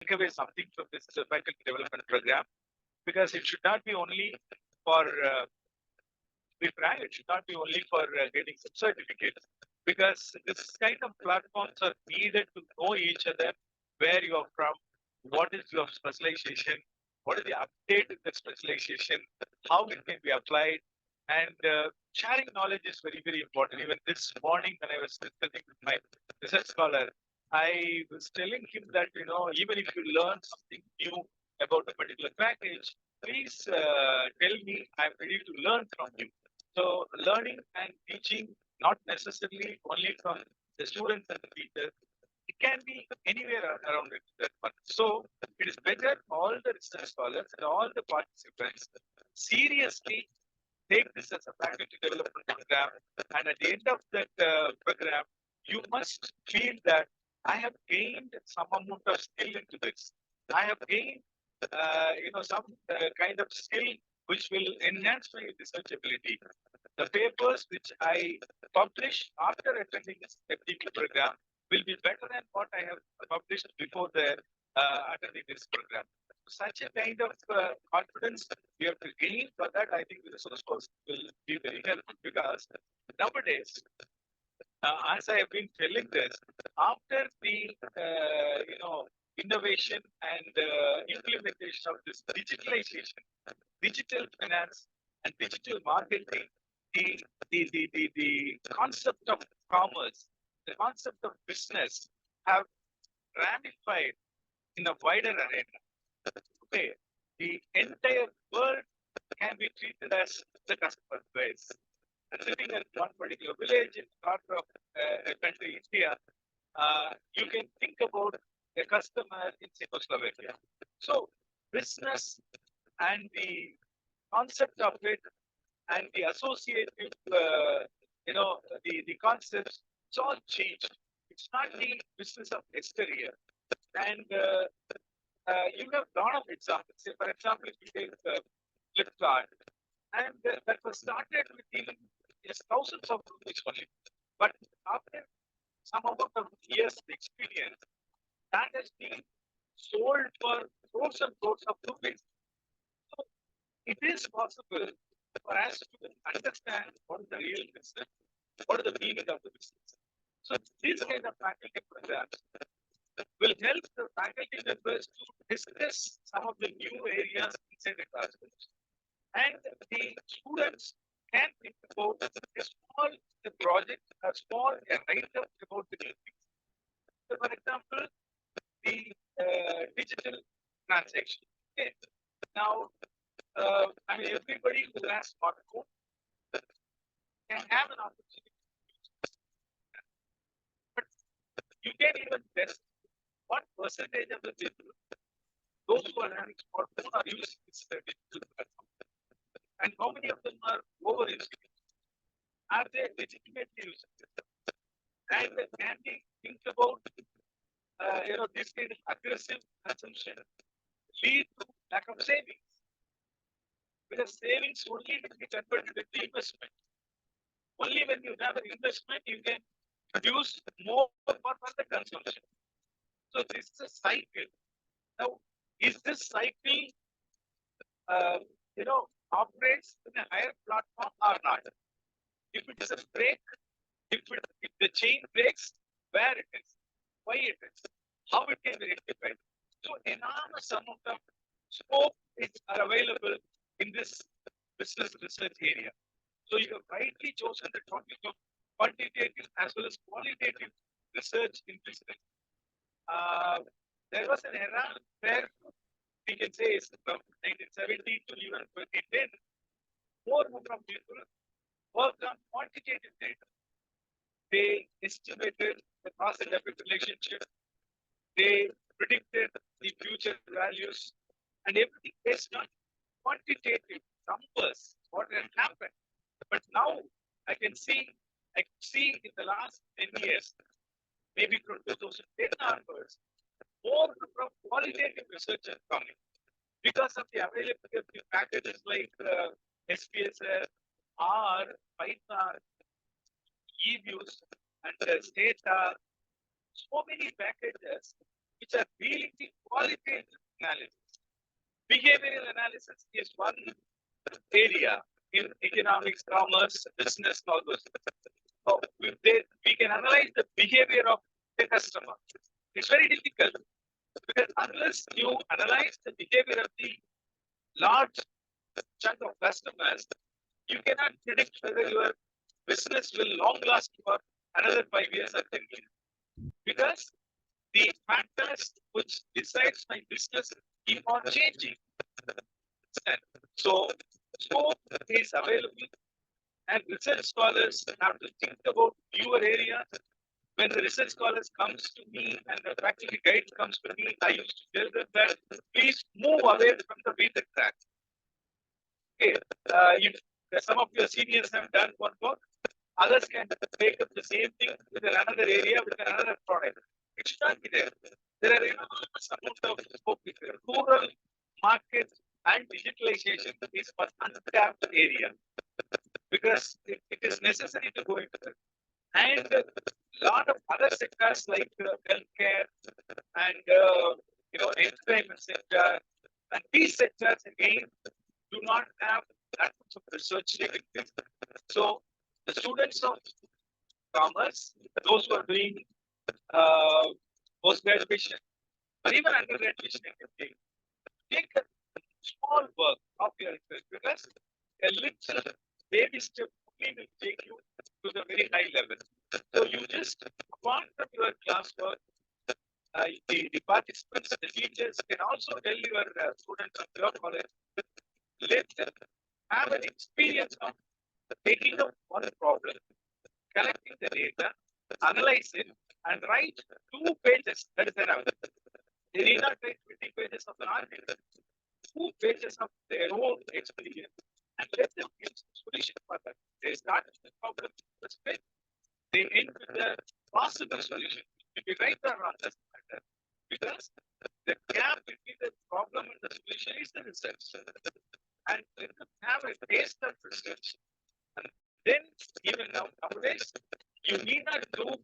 take away something from this faculty development program, because it should not be only for be frank, it should not be only for getting some certificates, because this kind of platforms are needed to know each other, where you are from, what is your specialization, what is the update in the specialization, how it can be applied, and sharing knowledge is very, very important. Even this morning, when I was discussing with my research scholar, I was telling him that, even if you learn something new about a particular package, please tell me. I'm ready to learn from you. So learning and teaching, not necessarily only from the students and the teachers, it can be anywhere around it. So it is better all the research scholars and all the participants seriously take this as a faculty development program. And at the end of that program, you must feel that I have gained some amount of skill into this. I have gained, some kind of skill which will enhance my research ability. The papers which I publish after attending this FDP program will be better than what I have published before the attending this program. Such a kind of confidence we have to gain. For that, I think the resource course will be very helpful, because nowadays, as I have been telling this, after the innovation and implementation of this digitalization, digital finance, and digital marketing, the concept of commerce, the concept of business have ramified in a wider arena. Okay, the entire world can be treated as the customer base. Sitting in one particular village in part of a country, India, you can think about a customer in Czechoslovakia. So business and the concept of it and the associated, the concepts, it's all changed. It's not the business of exterior. And you have a lot of examples. Say, for example, if you take Flipkart, and that was started with even yes, thousands of rupees only. But after some amount of years of experience, that has been sold for crores and crores of rupees. So it is possible for us to understand what is the real business, what is the meaning of the business. So these kind of faculty programs will help the faculty members to discuss some of the new areas inside the classrooms. And the students can think about a small project, a small write-up about the new things. So, for example, the digital transaction. Okay. Now, everybody who has smartphone can have an opportunity, but you can even test what percentage of the people, those who are having smartphone, are using this digital platform, and how many of them are over using it. Are they legitimately using it? And can we think about this kind of aggressive consumption lead to lack of savings? Because savings only will be converted into investment. Only when you have an investment, you can produce more for the consumption. So this is a cycle. Now, is this cycle, operates in a higher platform or not? If it is a break, if the chain breaks, where it is, why it is, how it can be rectified. So enormous amount of scope are available in this business research area. So you have rightly chosen the topic of quantitative as well as qualitative research in business. There was an era where we can say from 1970 to even 2010, more of people worked on quantitative data. They estimated the cause and effect relationship. They predicted the future values and everything based on quantitative numbers, what had happened. But now I can see in the last 10 years, maybe from 2010 onwards, more from qualitative research is coming because of the availability of the packages like SPSS, R, Python, eViews, and Stata. So many packages which are really the qualitative analysis. Behavioral analysis is one area in economics, commerce, business, all those. So we can analyze the behavior of the customer. It's very difficult because unless you analyze the behavior of the large chunk of customers, you cannot predict whether your business will long last for another 5 years or 10 years. Because the factors which decides my business keep on changing. So scope is available and research scholars have to think about your area. When the research scholars comes to me and the faculty guide comes to me, I used to tell them that please move away from the basic track. Okay, some of your seniors have done one work, others can take up the same thing with another area, with another product. It should not be there. There are enormous amount of scope. Rural market and digitalization is an untapped area because it is necessary to go into that. And a lot of other sectors like healthcare and entertainment sector, and these sectors again do not have that much of research capability. So the students of commerce, those who are doing post graduation or even undergraduation, take a small work of your research because a little baby step only will take you to the very high level. So you just apart from your classwork, the participants, the teachers can also tell your students of your college, let them have an experience of taking up one problem, collecting the data, analyze it, and write 2 pages. That is enough. They need not write 20 pages of an article. 2 pages of their own experience and let them give solution for that. They start with the problem, they end with the possible solution. If you write the wrong, doesn't matter because the gap between the problem and the solution is the research. And let them have a taste of research. And then, even nowadays, you need not do.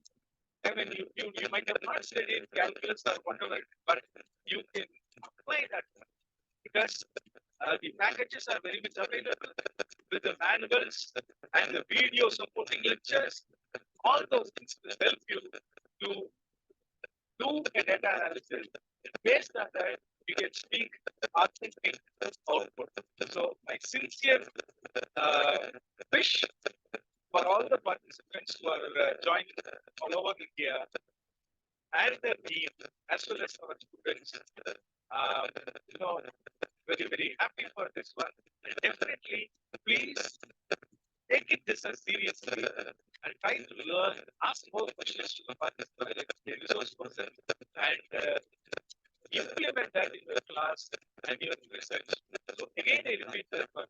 I mean, you might have not studied calculus or whatever, but you can apply that because the packages are very much available with the manuals and the video supporting lectures. All those things will help you to do a data analysis. Based on that, you can speak authentic output. So my sincere wish for all the participants who are joining all over India and the team, as well as our students, very, very happy for this one. And definitely, please take it this as seriously and try to learn, ask more questions to the participants, the resource person, and implement that in your class and your research. So again, I repeat that one.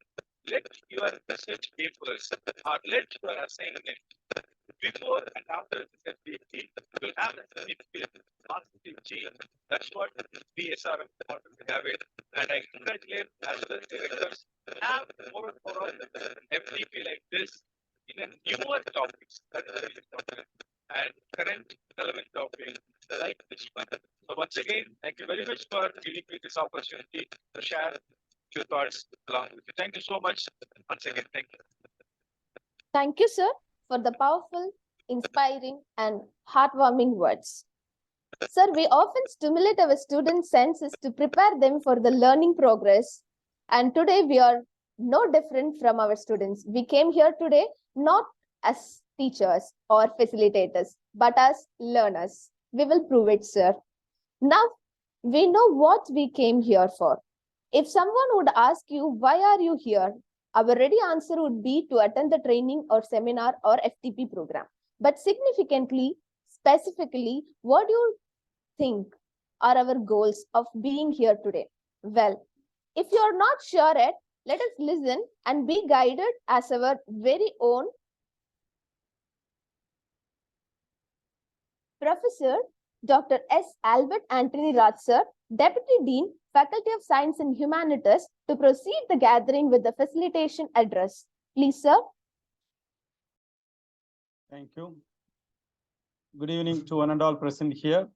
Let your research papers or let your assignment before and after the PhD will have a significant positive change. That's what the SRM wanted to have it. And I congratulate as well as directors to have more and more of FDP like this in a newer topics that are very important and current relevant topics like this one. So once again, thank you very much for giving me this opportunity to share your thoughts along with you. Thank you so much. Once again, thank you. Thank you, sir, for the powerful, inspiring, and heartwarming words. Sir, we often stimulate our students' senses to prepare them for the learning progress. And today we are no different from our students. We came here today not as teachers or facilitators, but as learners. We will prove it, sir. Now, we know what we came here for. If someone would ask you, why are you here? Our ready answer would be to attend the training or seminar or FTP program. But significantly, specifically, what do you think are our goals of being here today? Well, if you are not sure yet, let us listen and be guided as our very own Professor Dr. S. Albert Anthony Raj, sir, Deputy Dean, Faculty of Science and Humanities, to proceed the gathering with the facilitation address. Please, sir. Thank you. Good evening to one and all present here.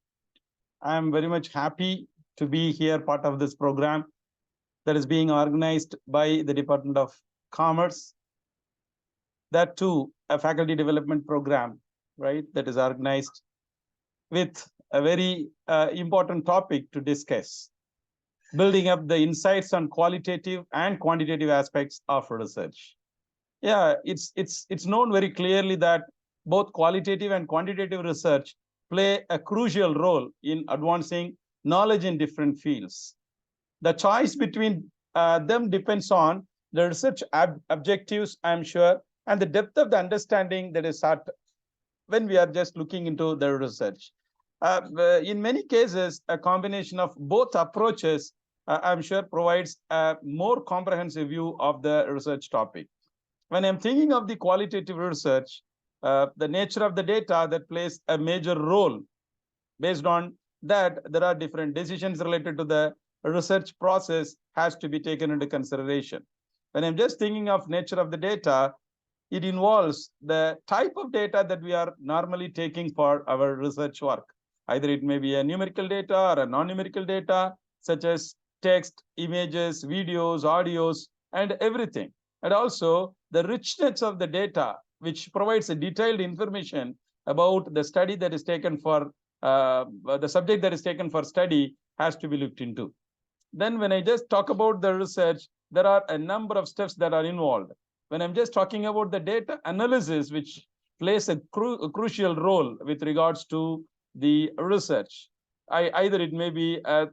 I'm very much happy to be here, part of this program that is being organized by the Department of Commerce. That too, a faculty development program, right, that is organized with a very important topic to discuss, building up the insights on qualitative and quantitative aspects of research. Yeah, it's known very clearly that both qualitative and quantitative research play a crucial role in advancing knowledge in different fields. The choice between them depends on the research objectives, I'm sure, and the depth of the understanding that is sought when we are just looking into the research. In many cases, a combination of both approaches, I'm sure, provides a more comprehensive view of the research topic. When I'm thinking of the qualitative research, the nature of the data that plays a major role. Based on that, there are different decisions related to the research process has to be taken into consideration. When I'm just thinking of nature of the data, it involves the type of data that we are normally taking for our research work. Either it may be a numerical data or a non-numerical data, such as text, images, videos, audios, and everything. And also the richness of the data, which provides a detailed information about the study that is taken for the subject that is taken for study has to be looked into. Then when I just talk about the research, there are a number of steps that are involved. When I'm just talking about the data analysis, which plays a crucial role with regards to the research, either it may be a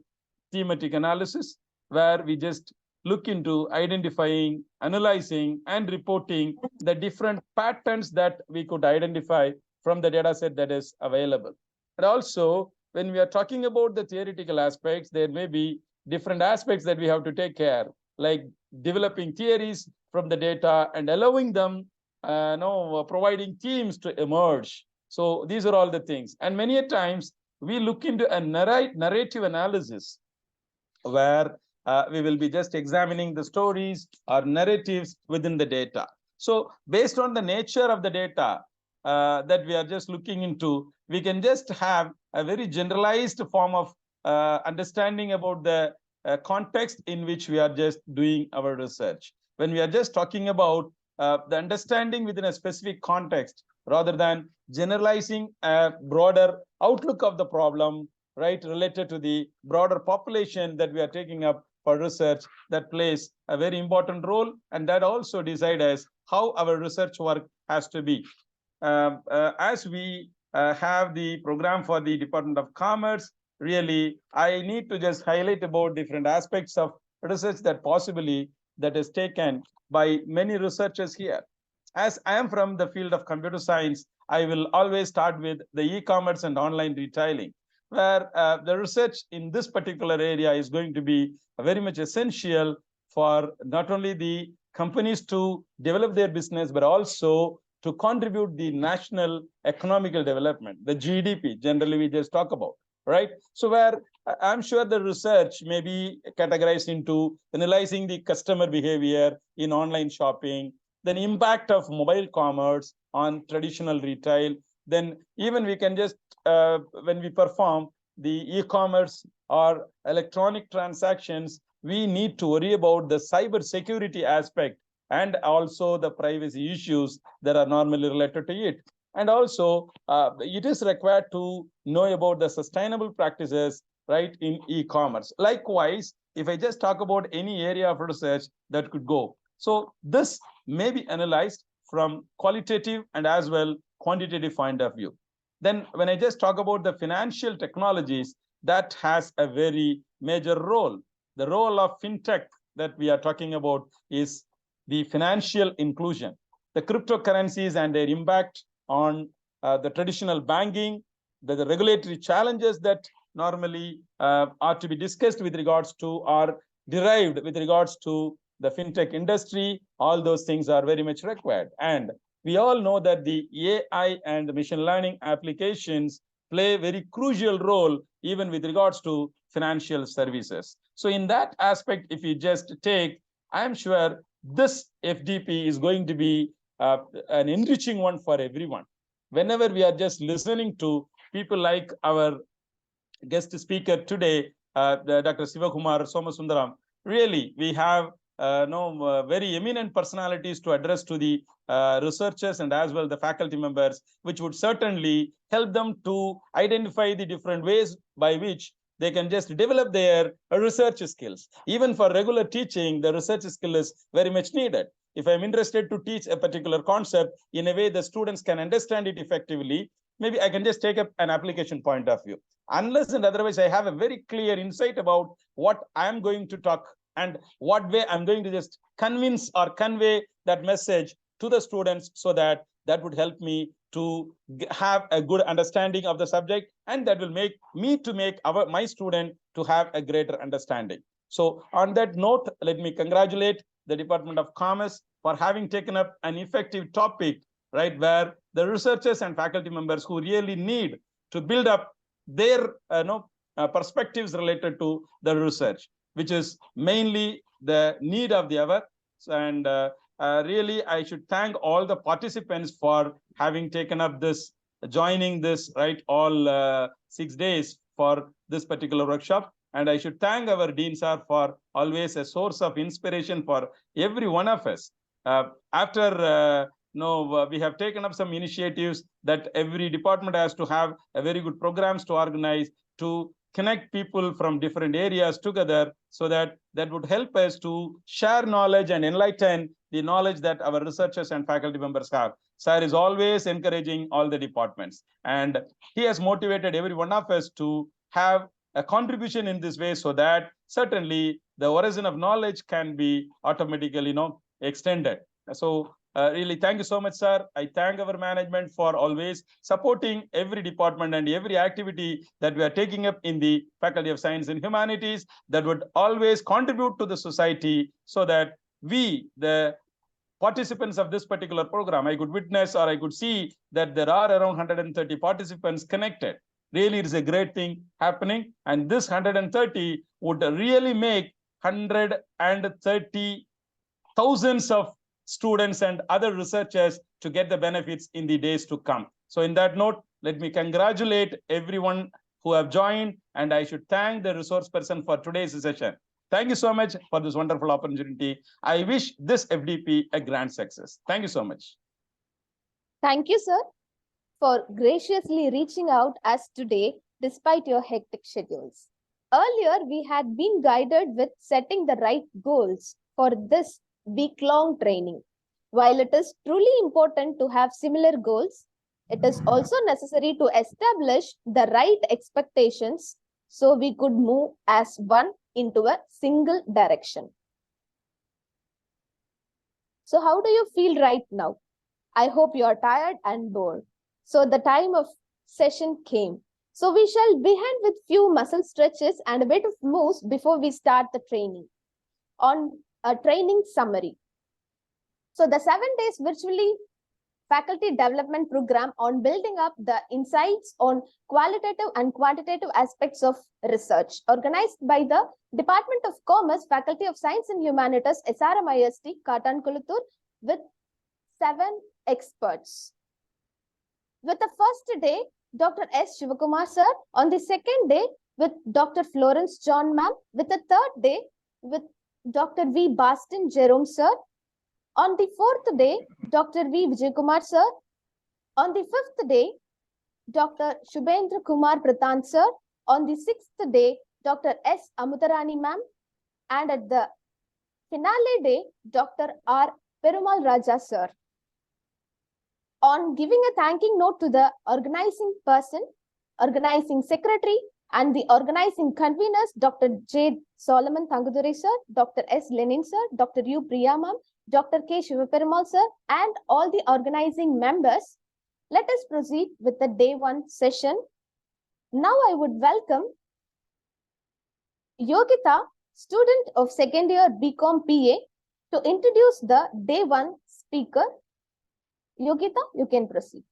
thematic analysis, where we just look into identifying, analyzing, and reporting the different patterns that we could identify from the data set that is available. And also, when we are talking about the theoretical aspects, there may be different aspects that we have to take care, like developing theories from the data and allowing them, providing themes to emerge. So these are all the things. And many a times we look into a narrative analysis, where we will be just examining the stories or narratives within the data. So based on the nature of the data that we are just looking into, we can just have a very generalized form of understanding about the context in which we are just doing our research. When we are just talking about the understanding within a specific context, rather than generalizing a broader outlook of the problem, right, related to the broader population that we are taking up for research, that plays a very important role, and that also decides how our research work has to be. As we have the program for the Department of Commerce, really, I need to just highlight about different aspects of research that possibly that is taken by many researchers here. As I am from the field of computer science, I will always start with the e-commerce and online retailing, where the research in this particular area is going to be very much essential for not only the companies to develop their business, but also to contribute the national economical development, the GDP, generally we just talk about, right? So where I'm sure the research may be categorized into analyzing the customer behavior in online shopping, then impact of mobile commerce on traditional retail. Then even we can just, when we perform the e-commerce or electronic transactions, we need to worry about the cyber security aspect and also the privacy issues that are normally related to it. And also, it is required to know about the sustainable practices, right, in e-commerce. Likewise, if I just talk about any area of research that could go. So this may be analyzed from qualitative and as well quantitative point of view. Then when I just talk about the financial technologies, that has a very major role. The role of fintech that we are talking about is the financial inclusion, the cryptocurrencies and their impact on the traditional banking, the regulatory challenges that normally are to be discussed with regards to or derived with regards to the fintech industry. All those things are very much required. And we all know that the AI and machine learning applications play a very crucial role even with regards to financial services. So in that aspect, if you just take, I'm sure this FDP is going to be an enriching one for everyone. Whenever we are just listening to people like our guest speaker today, Dr. Sivakumar Somasundaram. Really, we have very eminent personalities to address to the researchers and as well the faculty members, which would certainly help them to identify the different ways by which they can just develop their research skills. Even for regular teaching, the research skill is very much needed. If I'm interested to teach a particular concept in a way the students can understand it effectively, maybe I can just take up an application point of view. Unless and otherwise, I have a very clear insight about what I'm going to talk and what way I'm going to just convince or convey that message to the students, so that would help me to have a good understanding of the subject, and that will make me to make my student to have a greater understanding. So on that note, let me congratulate the Department of Commerce for having taken up an effective topic, right, where the researchers and faculty members who really need to build up their perspectives related to the research, which is mainly the need of the hour. And really, I should thank all the participants for having taken up this, joining this, right, all 6 days for this particular workshop. And I should thank our Dean Sir for always a source of inspiration for every one of us. After we have taken up some initiatives that every department has to have a very good programs to organize, to connect people from different areas together, so that would help us to share knowledge and enlighten the knowledge that our researchers and faculty members have. Sir is always encouraging all the departments, and he has motivated every one of us to have a contribution in this way, so that certainly the horizon of knowledge can be automatically extended. So really, thank you so much, sir. I thank our management for always supporting every department and every activity that we are taking up in the Faculty of Science and Humanities that would always contribute to the society, so that we, the participants of this particular program, I could witness or I could see that there are around 130 participants connected. Really, it is a great thing happening. And this 130 would really make 130 thousands of students and other researchers to get the benefits in the days to come. So in that note, let me congratulate everyone who have joined, and I should thank the resource person for today's session. Thank you so much for this wonderful opportunity. I wish this FDP a grand success. Thank you so much. Thank you, sir, for graciously reaching out us today despite your hectic schedules. Earlier, we had been guided with setting the right goals for this week-long training. While it is truly important to have similar goals, it is also necessary to establish the right expectations so we could move as one into a single direction. So how do you feel right now? I hope you are tired and bored. So the time of session came. So we shall begin with few muscle stretches and a bit of moves before we start the training. On a training summary. So the 7 days virtually faculty development program on building up the insights on qualitative and quantitative aspects of research, organized by the Department of Commerce, Faculty of Science and Humanities, SRMIST, Katankuluthur, with 7 experts. With the first day, Dr. S. Shivakumar sir. On the second day, with Dr. Florence John ma'am. With the third day, with Dr. V. Baston Jerome sir. On the fourth day, Dr. V. Vijaykumar sir. On the fifth day, Dr. Shubhendra Kumar Pratant sir. On the sixth day, Dr. S. Amutarani ma'am. And at the finale day, Dr. R. Perumal Raja sir. On giving a thanking note to the organizing person, organizing secretary, and the organizing conveners, Dr. J. Solomon Tanguduri sir, Dr. S. Lenin sir, Dr. U. Priya ma'am, Dr. K. Shivaperumal sir, and all the organizing members, let us proceed with the day 1 session. Now I would welcome Yogita, student of second year BCom PA, to introduce the day 1 speaker. Yogita, you can proceed.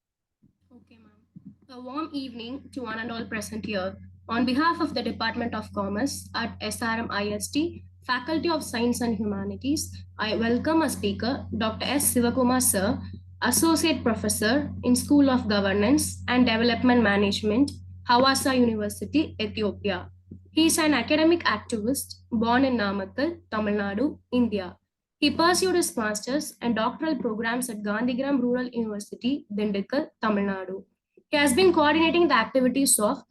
Okay, ma'am. A warm evening to one and all present here. On behalf of the Department of Commerce at SRM IST, Faculty of Science and Humanities, I welcome a speaker, Dr. S. Sivakumar sir, Associate Professor in School of Governance and Development Management, Hawassa University, Ethiopia. He is an academic activist born in Namakkal, Tamil Nadu, India. He pursued his master's and doctoral programs at Gandhigram Rural University, Dindigul, Tamil Nadu. He has been coordinating the activities of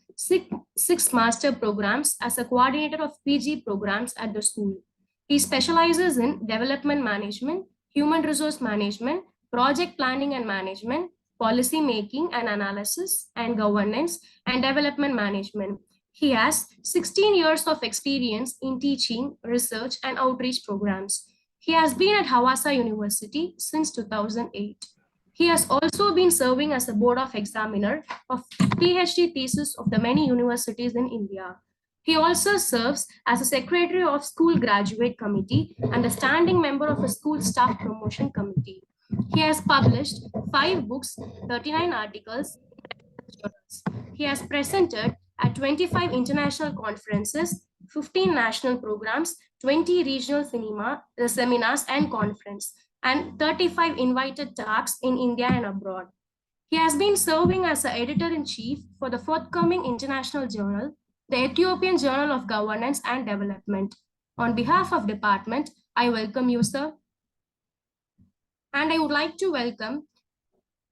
six master programs as a coordinator of PG programs at the school. He specializes in development management, human resource management, project planning and management, policy making and analysis, and governance and development management. He has 16 years of experience in teaching, research, and outreach programs. He has been at Hawassa University since 2008. He has also been serving as a board of examiner of PhD thesis of the many universities in India. He also serves as a secretary of school graduate committee and a standing member of a school staff promotion committee. He has published 5 books, 39 articles, journals. He has presented at 25 international conferences, 15 national programs, 20 regional seminars and conference, and 35 invited talks in India and abroad. He has been serving as the editor-in-chief for the forthcoming international journal, the Ethiopian Journal of Governance and Development. On behalf of department, I welcome you, sir. And I would like to welcome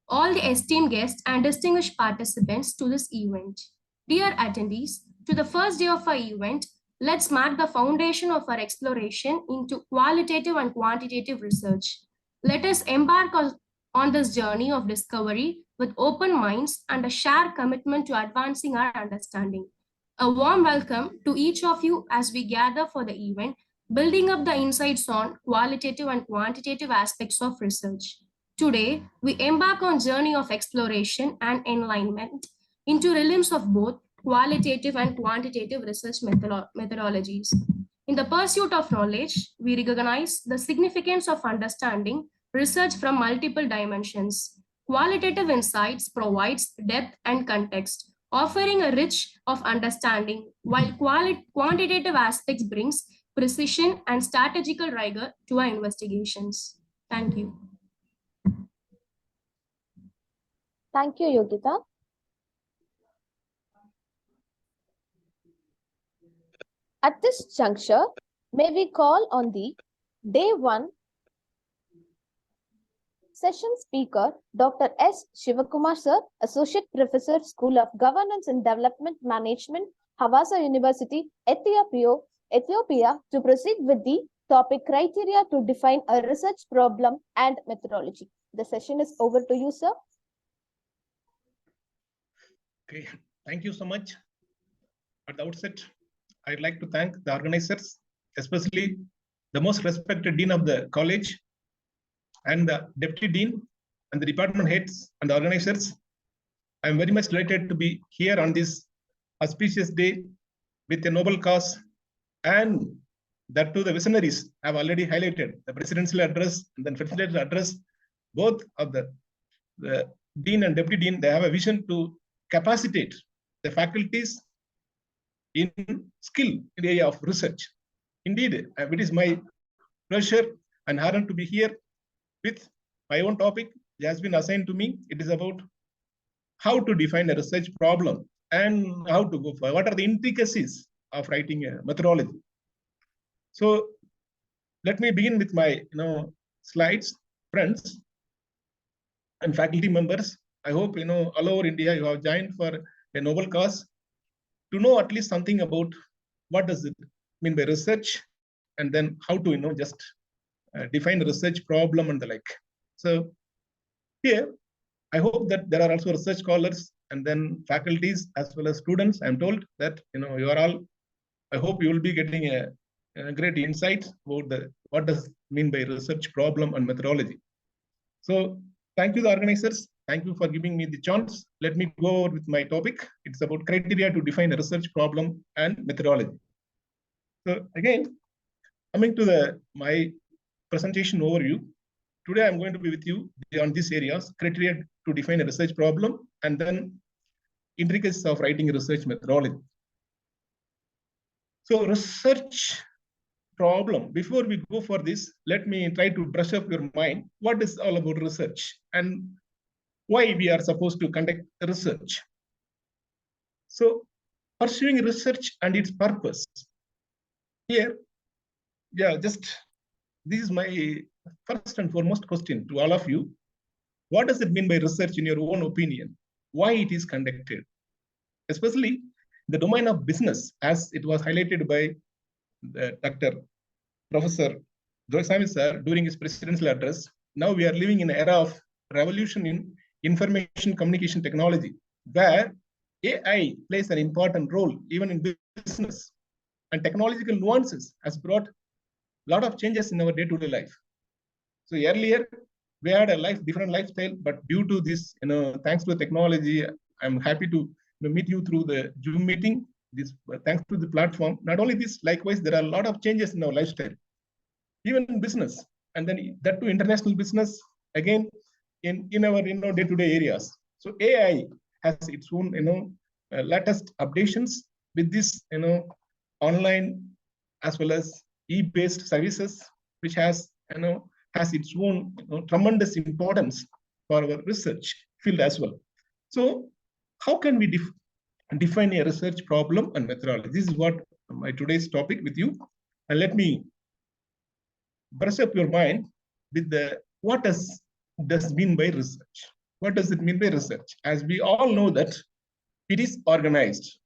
all the esteemed guests and distinguished participants to this event. Dear attendees, to the first day of our event, let's mark the foundation of our exploration into qualitative and quantitative research. Let us embark on this journey of discovery with open minds and a shared commitment to advancing our understanding. A warm welcome to each of you as we gather for the event, building up the insights on qualitative and quantitative aspects of research. Today, we embark on a journey of exploration and enlightenment into realms of both qualitative and quantitative research methodologies. In the pursuit of knowledge, we recognize the significance of understanding research from multiple dimensions. Qualitative insights provides depth and context, offering a rich of understanding, while quantitative aspects brings precision and strategical rigor to our investigations. Thank you. Thank you, Yogita. At this juncture, may we call on the Day 1 session speaker, Dr. S. Shivakumar Sir, Associate Professor, School of Governance and Development Management, Hawassa University, Ethiopia, to proceed with the topic criteria to define a research problem and methodology. The session is over to you, sir. Okay, thank you so much. At the outset, I'd like to thank the organizers, especially the most respected dean of the college and the deputy dean and the department heads and the organizers. I'm very much delighted to be here on this auspicious day with a noble cause, and that too the visionaries have already highlighted the presidential address and then presidential address. Both of the dean and deputy dean, they have a vision to capacitate the faculties in skill in the area of research. Indeed, it is my pleasure and honor to be here with my own topic. It has been assigned to me. It is about how to define a research problem and how to go for what are the intricacies of writing a methodology. So let me begin with my slides. Friends and faculty members, I hope all over India you have joined for a noble cause to know at least something about what does it mean by research, and then how to just define a research problem and the like. So here, I hope that there are also research scholars and then faculties as well as students. I'm told that you are all. I hope you will be getting a great insight about what does it mean by research problem and methodology. So thank you, the organizers. Thank you for giving me the chance. Let me go over with my topic. It's about criteria to define a research problem and methodology. So again, coming to my presentation overview, today I'm going to be with you on these areas: criteria to define a research problem, and then intricacies of writing a research methodology. So research problem, before we go for this, let me try to brush up your mind. What is all about research and why we are supposed to conduct research? So pursuing research and its purpose. Here, just this is my first and foremost question to all of you. What does it mean by research in your own opinion? Why it is conducted? Especially the domain of business, as it was highlighted by the Dr. Professor Joyasamy sir during his presidential address. Now we are living in an era of revolution in information communication technology, where AI plays an important role even in business, and technological nuances has brought a lot of changes in our day-to-day life. So earlier we had a different lifestyle, but due to this, thanks to the technology, I'm happy to meet you through the Zoom meeting. This thanks to the platform. Not only this, likewise, there are a lot of changes in our lifestyle, even in business, and then that to international business again in our day-to-day areas. So AI has its own latest updations with this online as well as e-based services, which has its own tremendous importance for our research field as well. So how can we define a research problem and methodology? This is what my today's topic with you. And let me brush up your mind with the what does mean by research? What does it mean by research? As we all know that it is organized.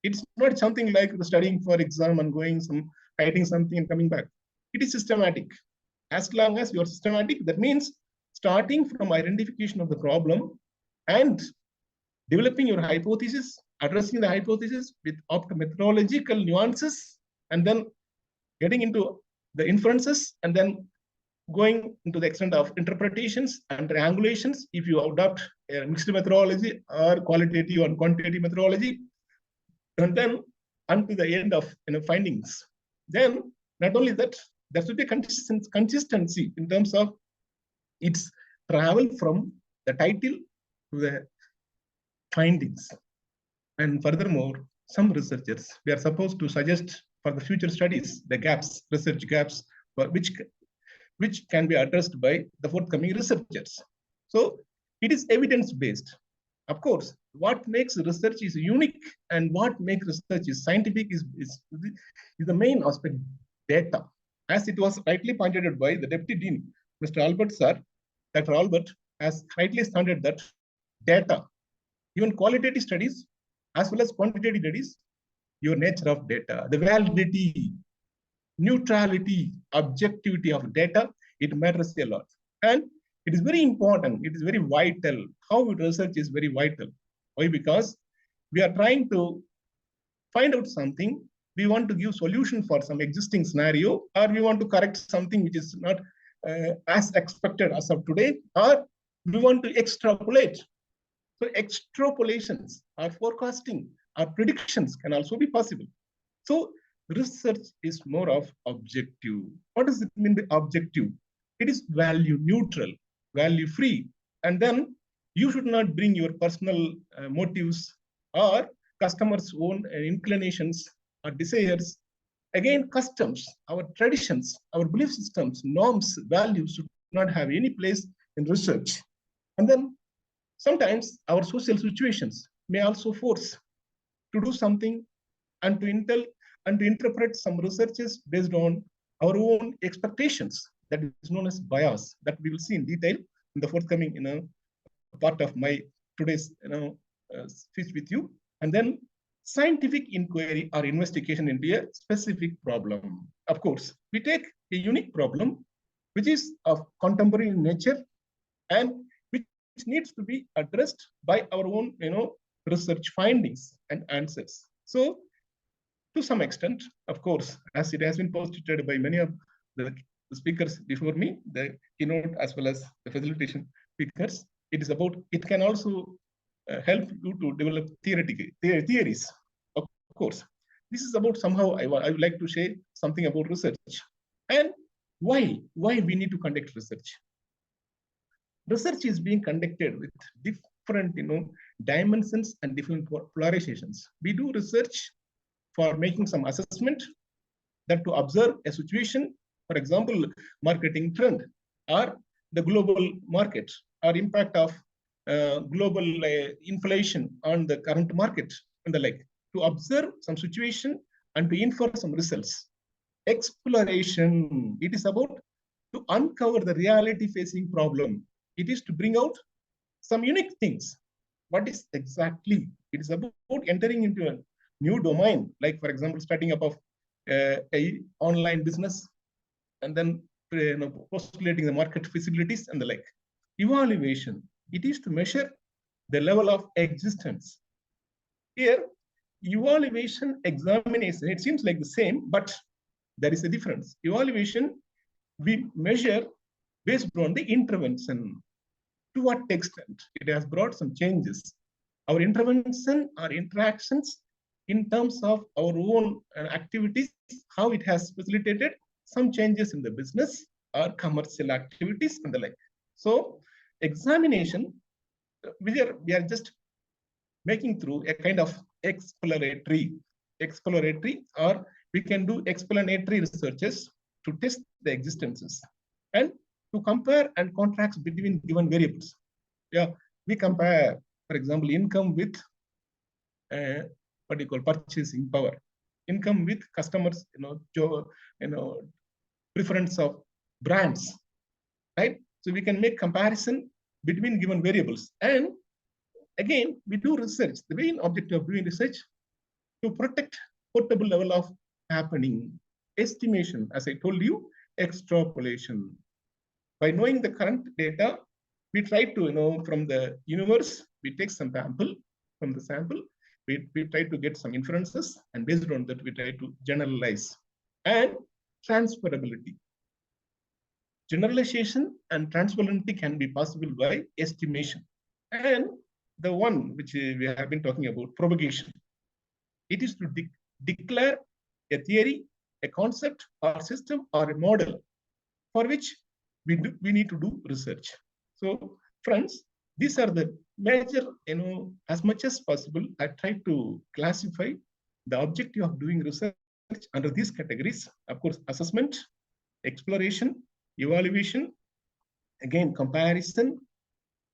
It's not something like studying for exam and going writing something and coming back. It is systematic. As long as you're systematic, that means starting from identification of the problem and developing your hypothesis, addressing the hypothesis with methodological nuances, and then getting into the inferences, and then going into the extent of interpretations and triangulations if you adopt a mixed methodology or qualitative and quantitative methodology, and then until the end of findings. Then not only that, there should be consistency in terms of its travel from the title to the findings. And furthermore, some researchers, we are supposed to suggest for the future studies the gaps, research gaps, which can be addressed by the forthcoming researchers. So it is evidence-based. Of course, what makes research is unique and what makes research is scientific is the main aspect, data. As it was rightly pointed out by the Deputy Dean, Mr. Albert sir, Dr. Albert has rightly stated that data, even qualitative studies as well as quantitative studies, your nature of data, the validity, neutrality, objectivity of data, it matters a lot. And it is very important, it is very vital. How we research is very vital. Why? Because we are trying to find out something, we want to give solution for some existing scenario, or we want to correct something which is not as expected as of today, or we want to extrapolate. So extrapolations or forecasting or predictions can also be possible. So research is more of objective. What does it mean by objective? It is value neutral, value free. And then you should not bring your personal motives or customers' own inclinations or desires. Again, customs, our traditions, our belief systems, norms, values should not have any place in research. And then sometimes our social situations may also force to do something and to interpret some researches based on our own expectations. That is known as bias, that we will see in detail in the forthcoming part of my today's speech with you. And then scientific inquiry or investigation into a specific problem. Of course, we take a unique problem which is of contemporary nature and which needs to be addressed by our own research findings and answers. So to some extent, of course, as it has been postulated by many of the speakers before me, the keynote as well as the facilitation speakers, it can also help you to develop theories. Of course, this is about somehow I would like to share something about research and why we need to conduct research. Research is being conducted with different dimensions and different polarizations. We do research for making some assessment, that to observe a situation, for example, marketing trend or the global market or impact of global inflation on the current market and the like, to observe some situation and to infer some results. Exploration, it is about to uncover the reality facing problem. It is to bring out some unique things. What is exactly? It is about entering into a new domain, like for example, starting up of a online business, and then postulating the market feasibilities and the like. Evaluation, it is to measure the level of existence. Here, evaluation, examination, it seems like the same, but there is a difference. Evaluation, we measure based on the intervention. To what extent it has brought some changes. Our intervention, our interactions in terms of our own activities, how it has facilitated some changes in the business or commercial activities and the like. So examination, we are just making through a kind of exploratory, or we can do explanatory researches to test the existences and to compare and contrast between given variables. Yeah, we compare, for example, income with what you call purchasing power, income with customers, preference of brands, right? So we can make comparison between given variables. And again, we do research. The main objective of doing research to protect portable level of happening, estimation, as I told you, extrapolation. By knowing the current data, we try to, from the universe, we take some sample. From the sample, we try to get some inferences, and based on that, we try to generalize. And transferability. Generalization and transferability can be possible by estimation. And the one which we have been talking about, propagation. It is to declare a theory, a concept, or system, or a model for which we need to do research. So, friends, these are the major, as much as possible, I try to classify the objective of doing research under these categories. Of course, assessment, exploration, evaluation, again, comparison,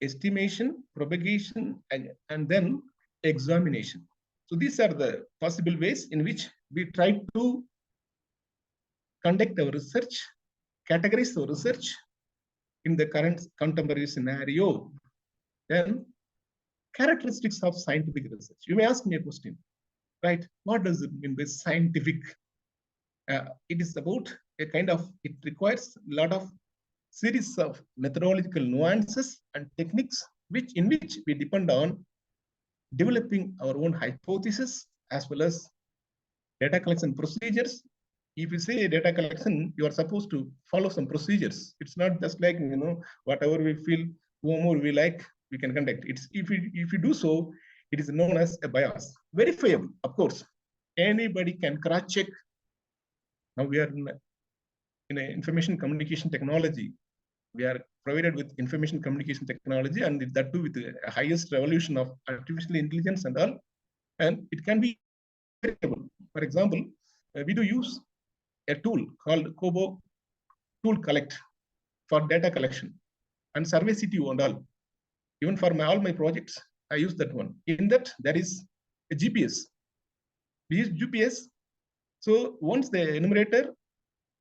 estimation, propagation, and then examination. So these are the possible ways in which we try to conduct our research, categorize our research in the current contemporary scenario. Then characteristics of scientific research. You may ask me a question, right? What does it mean by scientific? It is about a kind of, it requires a lot of series of methodological nuances and techniques in which we depend on developing our own hypothesis as well as data collection procedures. If you say data collection, you are supposed to follow some procedures. It's not just like, whatever we feel, whomever we like, we can conduct. It's if you do so, it is known as a bias. Verifiable, of course. Anybody can cross-check. Now we are in a information communication technology. We are provided with information communication technology, and that too with the highest revolution of artificial intelligence and all. And it can be variable. For example, we do use a tool called Kobo Tool Collect for data collection and survey CTO and all. Even for all my projects, I use that one. In that, there is a GPS. We use GPS. So once the enumerator,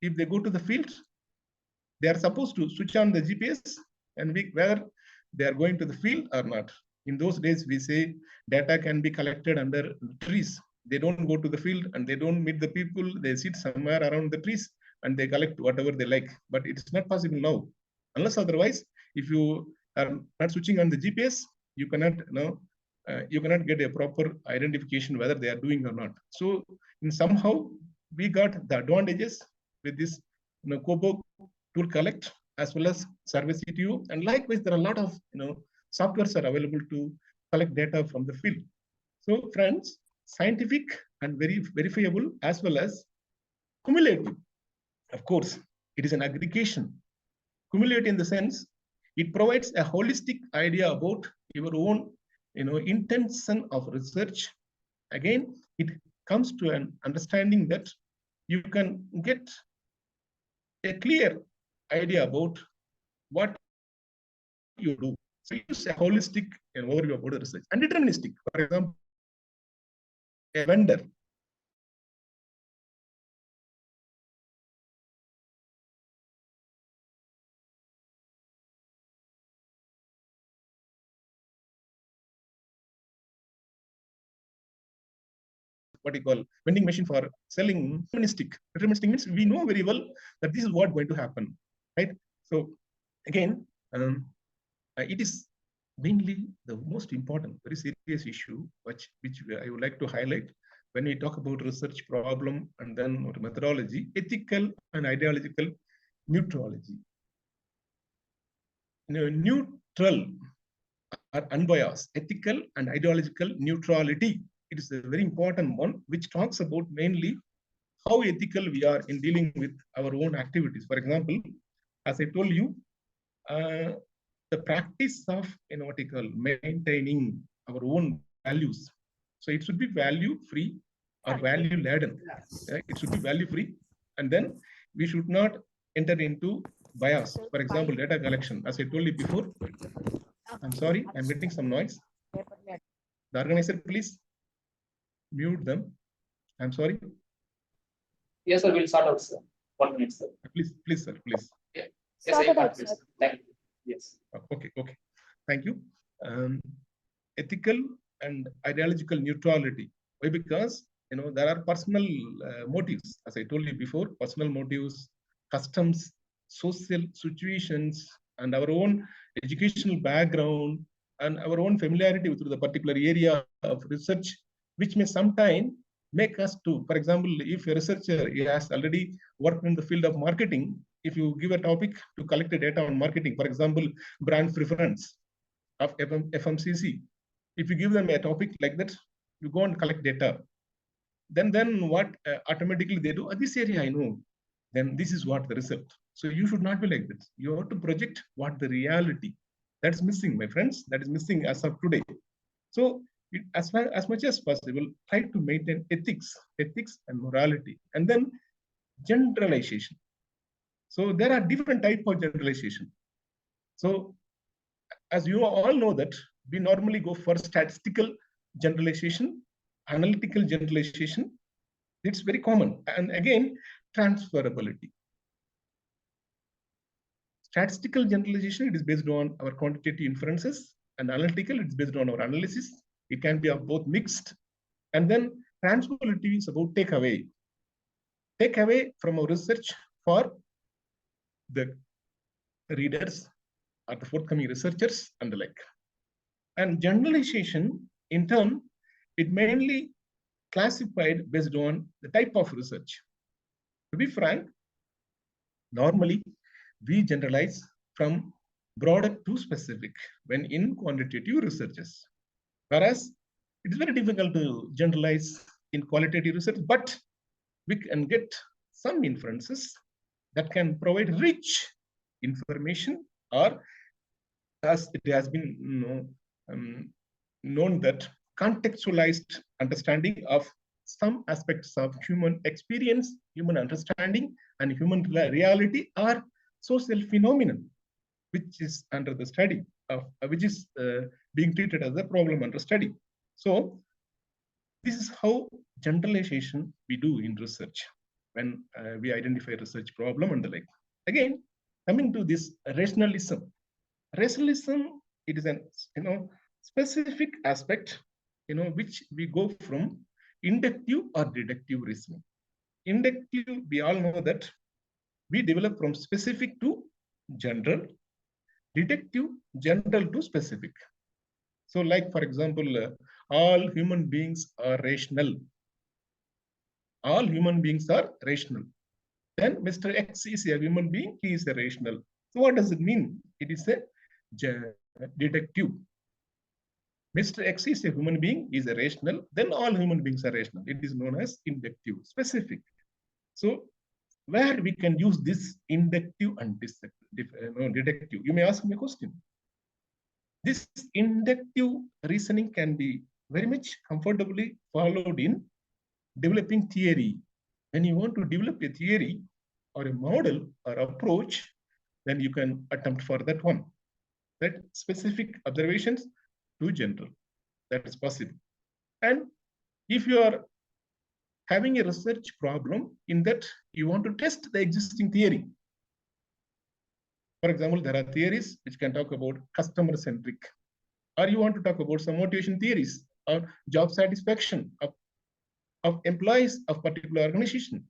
if they go to the field, they are supposed to switch on the GPS and whether they are going to the field or not. In those days, we say data can be collected under trees. They don't go to the field and they don't meet the people. They sit somewhere around the trees and they collect whatever they like. But it's not possible now. Unless otherwise, if you are not switching on the GPS, you cannot get a proper identification whether they are doing or not. So in somehow we got the advantages with this Kobo Tool Collect as well as Service CTO, and likewise there are a lot of softwares are available to collect data from the field. So friends, scientific and very verifiable as well as cumulative. Of course, it is an aggregation. Cumulative in the sense it provides a holistic idea about your own intention of research. Again, it comes to an understanding that you can get a clear idea about what you do. So it's a holistic overview about the research. And deterministic, for example, a vendor. What you call vending machine for selling deterministic. Deterministic means we know very well that this is what going to happen, right? So again, it is mainly the most important, very serious issue which I would like to highlight when we talk about research problem and then methodology, ethical and ideological neutrality. Neutral or unbiased, ethical and ideological neutrality. It is a very important one, which talks about mainly how ethical we are in dealing with our own activities. For example, as I told you, the practice of what you call maintaining our own values. So it should be value free or value laden. It should be value free, and then we should not enter into bias. For example, data collection. As I told you before, I'm sorry, I'm getting some noise. The organizer, please mute them. I'm sorry. Yes, sir. We'll sort out, sir. 1 minute, sir. Please, sir, please. Yeah. Sort Yes, it out, please. sir. Thank you. Yes. Okay. Thank you. Ethical and ideological neutrality. Why? Because there are personal motives, as I told you before, personal motives, customs, social situations, and our own educational background and our own familiarity with the particular area of research, which may sometime make us to, for example, if a researcher has already worked in the field of marketing, if you give a topic to collect the data on marketing, for example, brand preference of FMCG, if you give them a topic like that, you go and collect data. Then what automatically they do? This area I know. Then this is what the result. So you should not be like that. You have to project what the reality. That's missing, my friends. That is missing as of today. So as much as possible, try to maintain ethics and morality, and then generalization. So there are different types of generalization. So as you all know that we normally go for statistical generalization, analytical generalization. It's very common. And again, transferability. Statistical generalization, it is based on our quantitative inferences, and analytical, it's based on our analysis. It can be of both mixed. And then transferability is about takeaway from our research for the readers or the forthcoming researchers and the like. And generalization, in turn, it mainly classified based on the type of research. To be frank, normally we generalize from broader to specific when in quantitative researches. Whereas it is very difficult to generalize in qualitative research, but we can get some inferences that can provide rich information, or as it has been known that contextualized understanding of some aspects of human experience, human understanding, and human reality are social phenomenon, which is under the study of which is being treated as a problem under study. So this is how generalization we do in research when we identify research problem and the like. Again, coming to this rationalism. Rationalism, it is an specific aspect which we go from inductive or deductive reasoning. Inductive, we all know that we develop from specific to general, deductive, general to specific. So like, for example, all human beings are rational. All human beings are rational. Then Mr. X is a human being, he is a rational. So what does it mean? It is a deductive. Mr. X is a human being, is a rational, then all human beings are rational. It is known as inductive, specific. So where we can use this inductive and deductive? You may ask me a question. This inductive reasoning can be very much comfortably followed in developing theory. When you want to develop a theory or a model or approach, then you can attempt for that one. That specific observations to general. That is possible. And if you are having a research problem, in that you want to test the existing theory. For example, there are theories which can talk about customer centric, or you want to talk about some motivation theories or job satisfaction of employees of particular organization.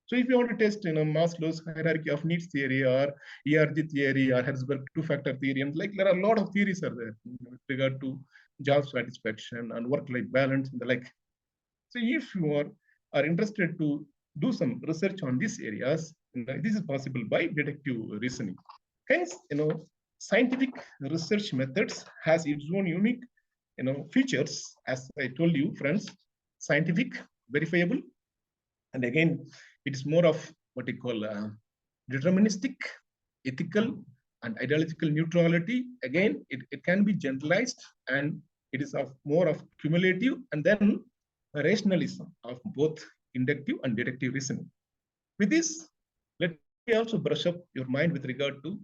So if you want to test, Maslow's hierarchy of needs theory or ERG theory or Herzberg two-factor theory, and like there are a lot of theories are there with regard to job satisfaction and work-life balance and the like. So if you are interested to do some research on these areas, this is possible by deductive reasoning. Hence, scientific research methods has its own unique, features. As I told you, friends, scientific, verifiable, and again, it is more of what you call deterministic, ethical, and ideological neutrality. Again, it can be generalized, and it is of more of cumulative, and then rationalism of both inductive and deductive reasoning. With this, let me also brush up your mind with regard to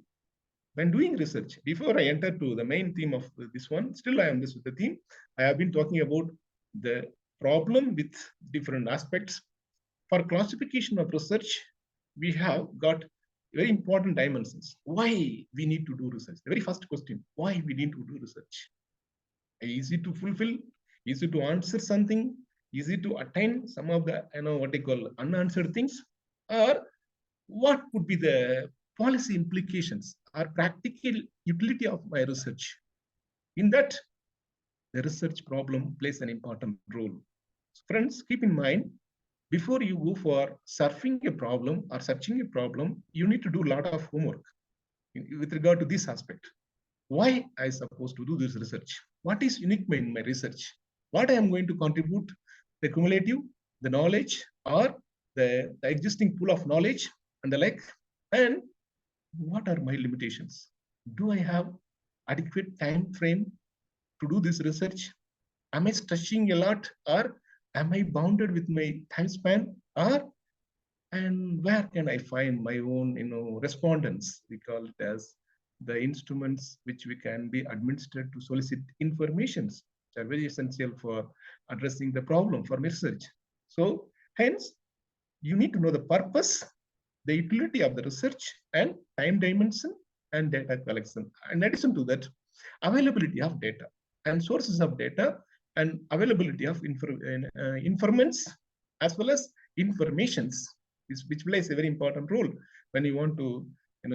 when doing research. Before I enter to the main theme of this one, still I am this with the theme. I have been talking about the problem with different aspects. For classification of research, we have got very important dimensions. Why we need to do research? The very first question, why we need to do research? Easy to fulfill, easy to answer something, easy to attain some of the, what they call unanswered things, or what could be the policy implications or practical utility of my research? In that, the research problem plays an important role. So friends, keep in mind, before you go for surfing a problem or searching a problem, you need to do a lot of homework with regard to this aspect. Why I supposed to do this research? What is unique in my research? What I am going to contribute, the cumulative, the knowledge, or the existing pool of knowledge and the like, and what are my limitations? Do I have adequate time frame to do this research? Am I stretching a lot, or am I bounded with my time span? Or and where can I find my own, respondents? We call it as the instruments which we can be administered to solicit informations, which are very essential for addressing the problem for research. So hence, you need to know the purpose, the utility of the research, and time dimension and data collection. In addition to that, availability of data and sources of data and availability of informants as well as informations, which plays a very important role when you want to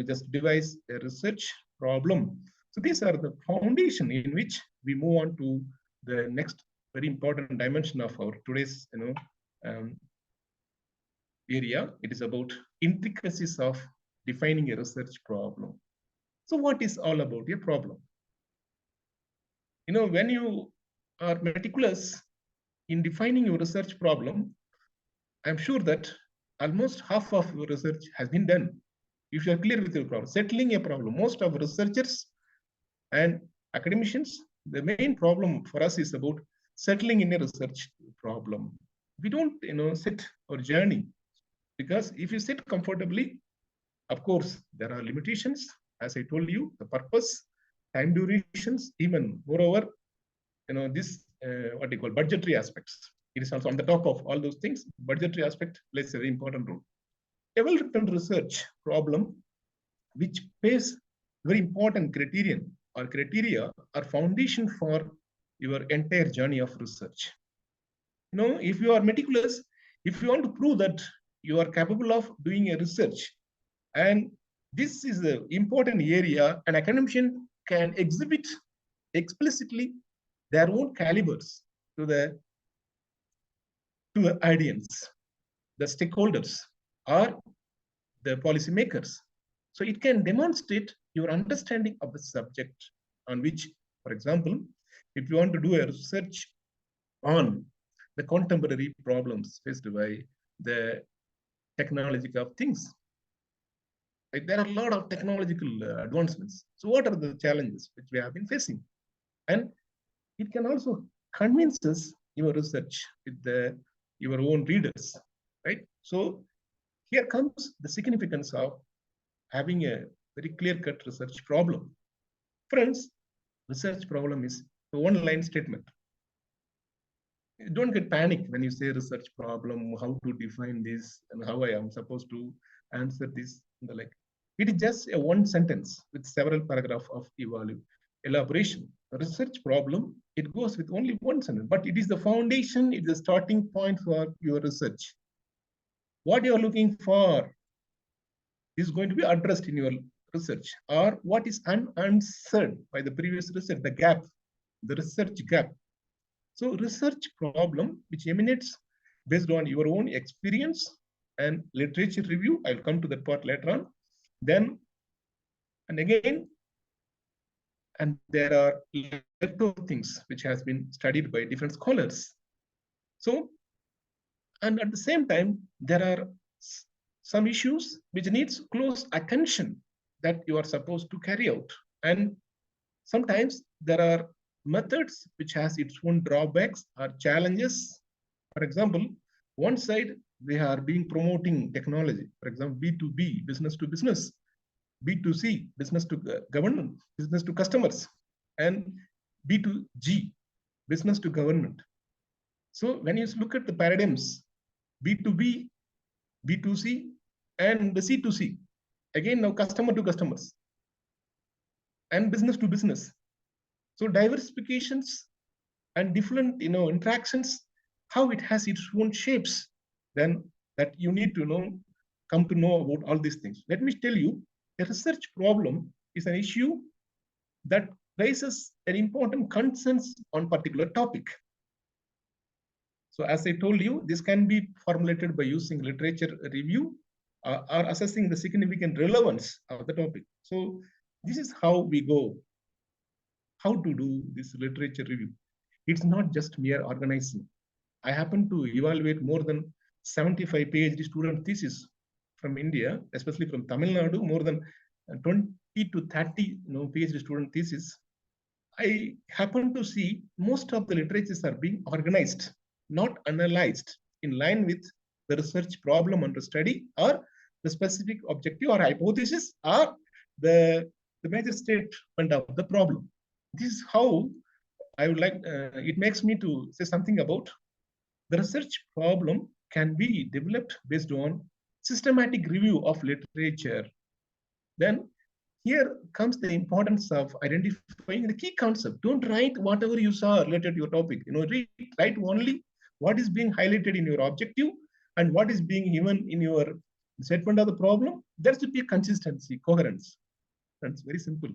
just devise a research problem. So these are the foundation in which we move on to the next very important dimension of our today's area. It is about intricacies of defining a research problem. So what is all about a problem? When you are meticulous in defining your research problem, I'm sure that almost half of your research has been done. If you are clear with your problem, settling a problem, most of researchers and academicians, the main problem for us is about settling in a research problem. We don't, set our journey, because if you sit comfortably, of course, there are limitations. As I told you, the purpose, time durations, even moreover, this what you call budgetary aspects. It is also on the top of all those things. Budgetary aspect plays a very important role. A well-written research problem, which pays very important criterion or criteria or foundation for your entire journey of research. If you are meticulous, if you want to prove that you are capable of doing a research, and this is the important area, an academician can exhibit explicitly their own calibers to the audience, the stakeholders, or the policymakers. So it can demonstrate your understanding of the subject on which, for example, if you want to do a research on the contemporary problems faced by the technology of things, like there are a lot of technological advancements. So what are the challenges which we have been facing? And it can also convince us your research with your own readers, right? So here comes the significance of having a very clear-cut research problem. Friends, research problem is a one-line statement. don't get panic when you say research problem, how to define this and how I am supposed to answer this and the like. It is just a one sentence with several paragraphs of elaboration. A research problem, it goes with only one sentence, but it is the foundation, it is the starting point for your research. What you are looking for is going to be addressed in your research, or what is unanswered by the previous research, the gap, the research gap. So research problem which emanates based on your own experience and literature review. I'll come to that part later on. Then, and again, and there are leftover things which has been studied by different scholars. So, and at the same time, there are some issues which needs close attention that you are supposed to carry out. And sometimes there are methods which has its own drawbacks or challenges. For example, one side they are being promoting technology, for example, B2B, business to business, B2C, business to government, business to customers, and B2G, business to government. So when you look at the paradigms, B2B, B2C, and the C2C, again now customer to customers, and business to business. So diversifications and different interactions, how it has its own shapes, then that you need to come to know about all these things. Let me tell you, a research problem is an issue that raises an important concerns on particular topic. So as I told you, this can be formulated by using literature review or assessing the significant relevance of the topic. So this is how we go, how to do this literature review. It's not just mere organizing. I happen to evaluate more than 75 PhD student thesis from India, especially from Tamil Nadu, more than 20 to 30 PhD student thesis. I happen to see most of the literatures are being organized, not analyzed, in line with the research problem under study or the specific objective or hypothesis or the major statement of the problem. This is how I would like, it makes me to say something about the research problem can be developed based on systematic review of literature. Then here comes the importance of identifying the key concept. Don't write whatever you saw related to your topic. Write only what is being highlighted in your objective and what is being given in your statement of the problem. There should be a consistency, coherence. That's very simple.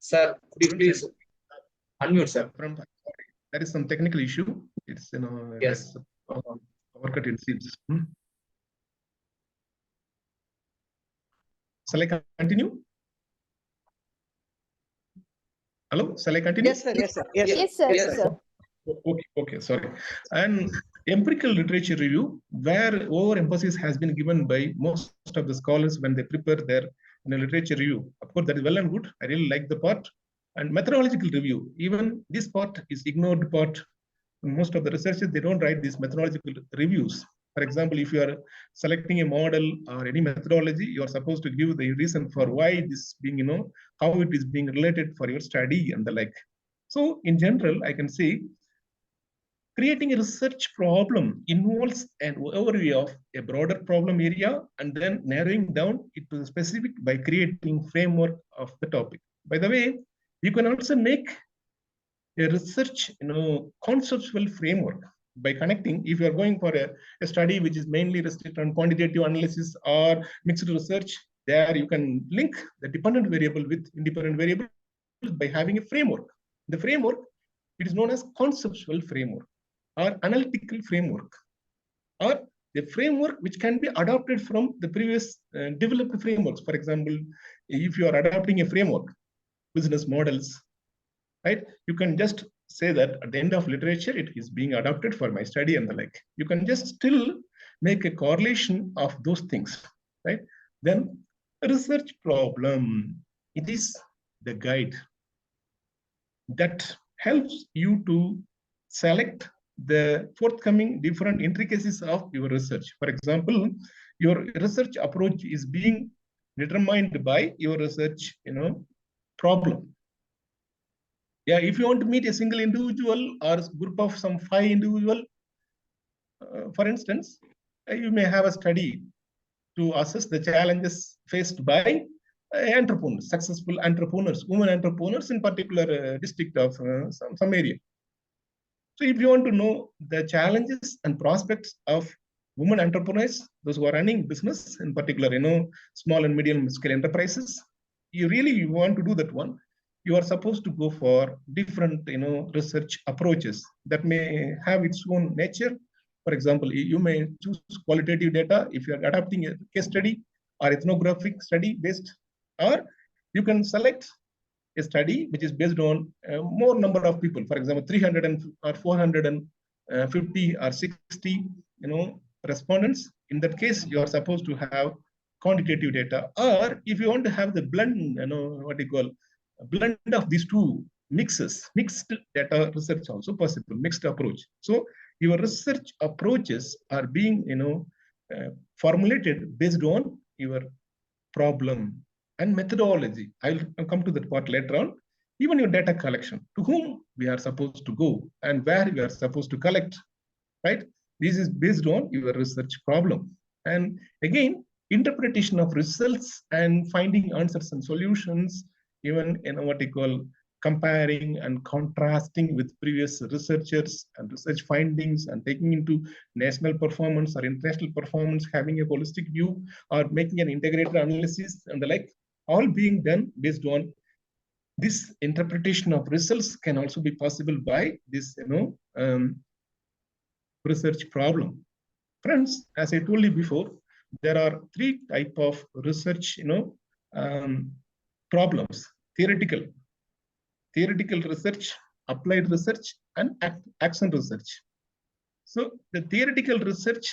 Sir, could you please unmute, sir? There is some technical issue. It's Yes. Power cut, it seems. Shall I continue? Hello, shall I continue? Yes, sir. Yes, sir. Yes, sir. Yes, sir. Yes, sir. Okay, sorry. And empirical literature review, where overemphasis has been given by most of the scholars when they prepare their literature review. Of course, that is well and good. I really like the part. And methodological review, even this part is ignored part. Most of the researchers, they don't write these methodological reviews. For example, if you are selecting a model or any methodology, you are supposed to give the reason for why this being, how it is being related for your study and the like. So in general, I can say creating a research problem involves an overview of a broader problem area and then narrowing down it to the specific by creating framework of the topic. By the way, you can also make a research, conceptual framework by connecting. If you are going for a study which is mainly restricted on quantitative analysis or mixed research, there you can link the dependent variable with independent variable by having a framework. The framework, it is known as conceptual framework or analytical framework, or the framework which can be adopted from the previous developed frameworks. For example, if you are adopting a framework, business models, right? You can just say that at the end of literature, it is being adopted for my study and the like. You can just still make a correlation of those things, right? Then research problem, it is the guide that helps you to select the forthcoming different intricacies of your research. For example, your research approach is being determined by your research, problem. Yeah, if you want to meet a single individual or a group of some 5 individual, for instance, you may have a study to assess the challenges faced by entrepreneurs, successful entrepreneurs, women entrepreneurs in particular district of some area. So if you want to know the challenges and prospects of women entrepreneurs, those who are running business, in particular, small and medium scale enterprises, you really want to do that one. You are supposed to go for different, research approaches that may have its own nature. For example, you may choose qualitative data if you are adapting a case study or ethnographic study based, or you can select a study which is based on more number of people. For example, 300 or 450 or 60, respondents. In that case, you are supposed to have quantitative data. Or if you want to have the blend, blend of these two mixes, mixed data research also possible, mixed approach. So your research approaches are being, formulated based on your problem and methodology. I'll come to that part later on. Even your data collection, to whom we are supposed to go and where we are supposed to collect, right? This is based on your research problem. And again, interpretation of results and finding answers and solutions, even comparing and contrasting with previous researchers and research findings and taking into national performance or international performance, having a holistic view or making an integrated analysis and the like, all being done based on this interpretation of results can also be possible by this, research problem. Friends, as I told you before, there are 3 types of research, problems: theoretical research, applied research, and action research. So the theoretical research,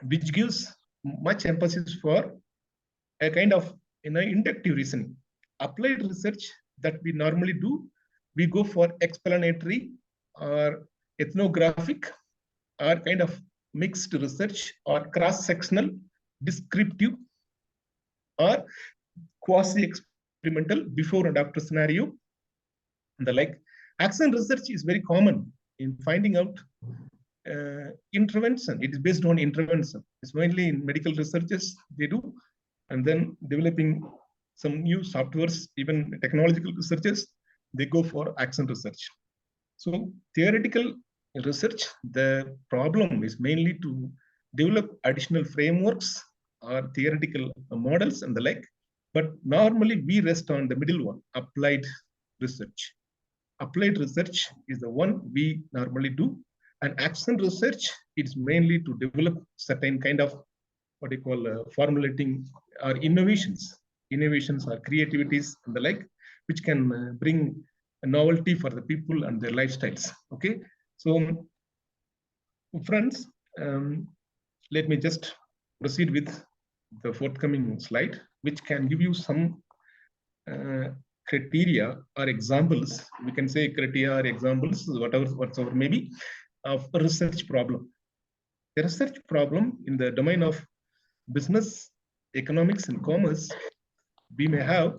which gives much emphasis for a kind of inductive reasoning. Applied research that we normally do, we go for explanatory or ethnographic or kind of mixed research or cross-sectional, descriptive or quasi-experimental before and after scenario and the like. Action research is very common in finding out intervention. It is based on intervention. It's mainly in medical researches they do, and then developing some new softwares, even technological researches, they go for action research. So theoretical research, the problem is mainly to develop additional frameworks or theoretical models and the like. But normally we rest on the middle one, applied research. Applied research is the one we normally do. And action research, it's mainly to develop certain kind of formulating or innovations or creativities and the like, which can bring a novelty for the people and their lifestyles. Okay, so friends, let me just proceed with the forthcoming slide, which can give you some criteria or examples. We can say criteria or examples, whatsoever maybe, of a research problem. The research problem in the domain of business, economics, and commerce, we may have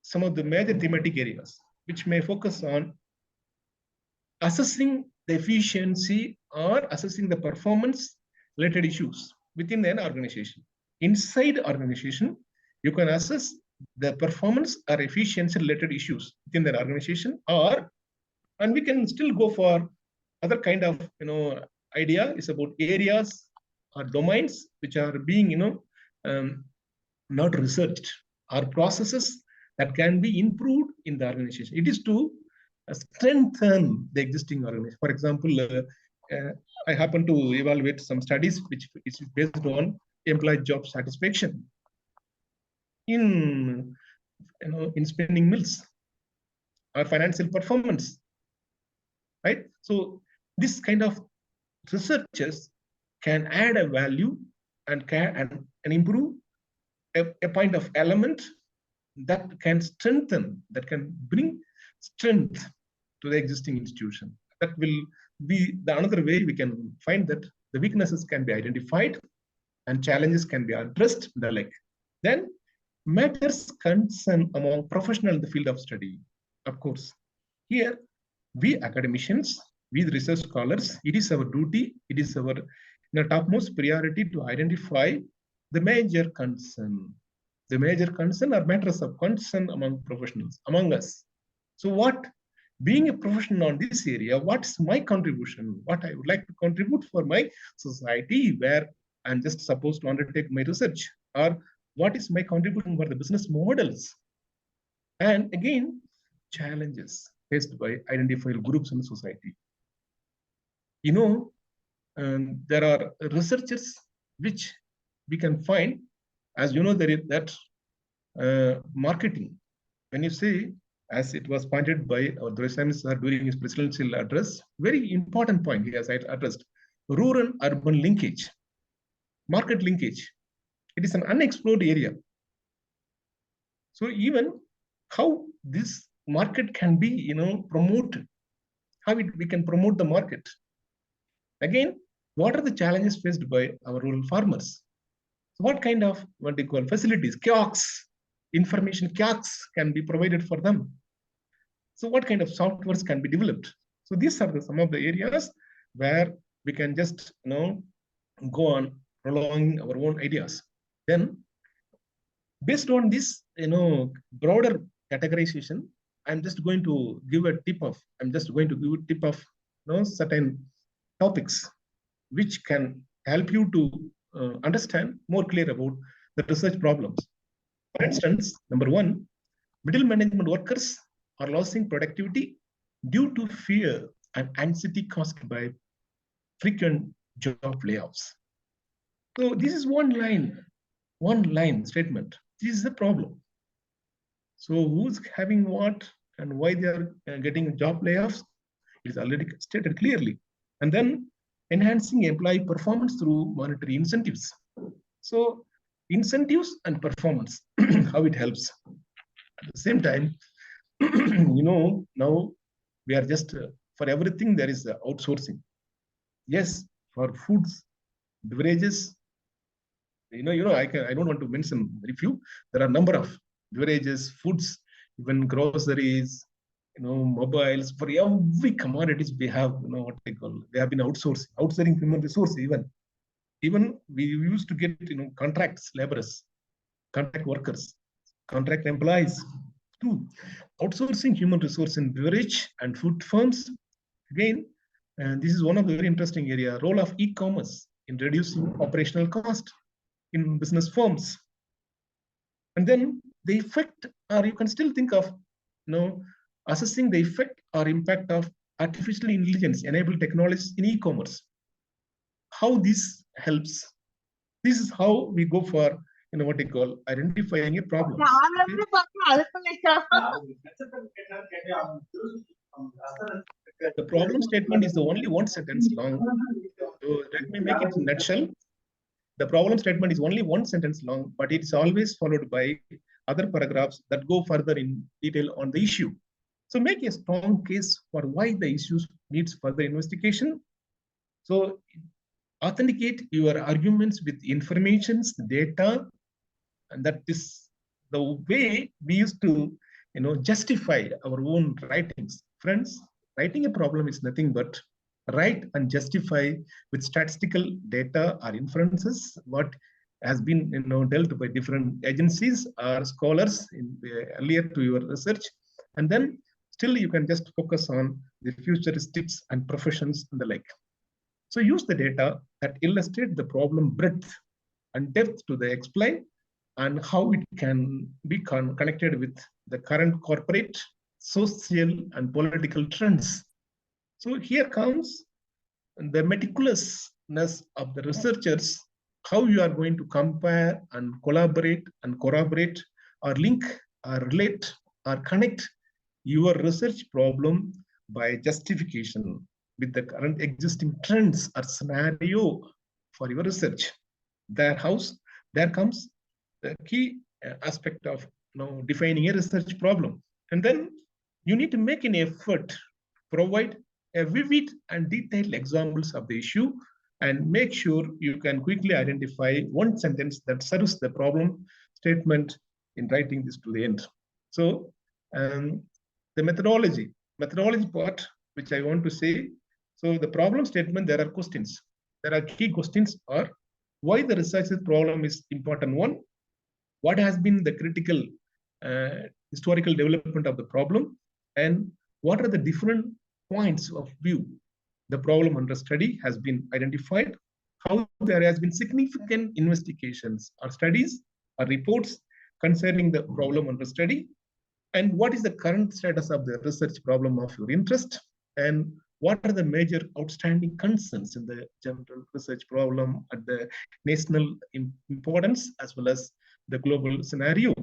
some of the major thematic areas, which may focus on assessing the efficiency or assessing the performance related issues within an organization. Inside organization, you can assess the performance or efficiency related issues within their organization, and we can still go for other kind of idea is about areas or domains which are being not researched, or processes that can be improved in the organization. It is to strengthen the existing organization. For example, I happen to evaluate some studies which is based on employee job satisfaction in in spinning mills or financial performance, right? So this kind of researchers can add a value and improve a point of element that can strengthen, that can bring strength to the existing institution. That will be the another way we can find that the weaknesses can be identified and challenges can be addressed, the like. Then matters concern among professionals in the field of study. Of course, here we academicians, we research scholars, it is our duty, it is our topmost priority to identify the major concern. The major concern or matters of concern among professionals, among us. So what, being a professional on this area, what's my contribution? What I would like to contribute for my society where I'm just supposed to undertake my research, or what is my contribution for the business models? And again, challenges faced by identified groups in society. There are researchers which we can find, as there is that marketing. When you say, as it was pointed by Doraisamy sir during his presidential address, very important point he has addressed, rural-urban linkage, market linkage. It is an unexplored area. So even how this market can be, promoted, how we can promote the market. Again, what are the challenges faced by our rural farmers? So what kind of what they call facilities, kiosks, information kiosks can be provided for them? So what kind of softwares can be developed? So these are some of the areas where we can just go on prolonging our own ideas. Then, based on this broader categorization, I'm just going to give a tip of certain topics which can help you to understand more clear about the research problems. For instance, number one, middle management workers are losing productivity due to fear and anxiety caused by frequent job layoffs. So this is one line statement. This is the problem. So who's having what and why they are getting job layoffs is already stated clearly. And then enhancing employee performance through monetary incentives. So incentives and performance, how it helps. At the same time, now we are just for everything there is outsourcing. Yes, for foods, beverages, I don't want to mention very few. There are a number of beverages, foods, even groceries, mobiles. For every commodities we have, what they call, they have been outsourcing human resource. Even we used to get contracts, laborers, contract workers, contract employees too. Outsourcing human resource in beverage and food firms. Again, and this is one of the very interesting area, role of e-commerce in reducing operational cost in business firms. And then the effect, or you can still think of assessing the effect or impact of artificial intelligence enabled technologies in e-commerce. How this helps. This is how we go for what they call identifying a problem. The problem statement is the only one sentence long. So let me make it in a nutshell. The problem statement is only one sentence long, but it's always followed by other paragraphs that go further in detail on the issue. So make a strong case for why the issues needs further investigation. So authenticate your arguments with informations, data, and that is the way we used to justify our own writings. Friends, writing a problem is nothing but write and justify with statistical data or inferences what has been dealt by different agencies or scholars earlier to your research, and then still you can just focus on the futuristics and professions and the like. So use the data that illustrate the problem breadth and depth to the explain and how it can be connected with the current corporate, social, and political trends. So here comes the meticulousness of the researchers, how you are going to compare and collaborate and corroborate or link or relate or connect your research problem by justification with the current existing trends or scenario for your research. There comes the key aspect of defining a research problem. And then you need to make an effort to provide a vivid and detailed examples of the issue and make sure you can quickly identify one sentence that serves the problem statement in writing this to the end. So the methodology part, which I want to say, so the problem statement, there are questions. There are key questions are why the research problem is important one, what has been the critical historical development of the problem, and what are the different points of view the problem under study has been identified, how there has been significant investigations or studies or reports concerning the problem under study, and what is the current status of the research problem of your interest, and what are the major outstanding concerns in the general research problem at the national importance as well as the global scenario.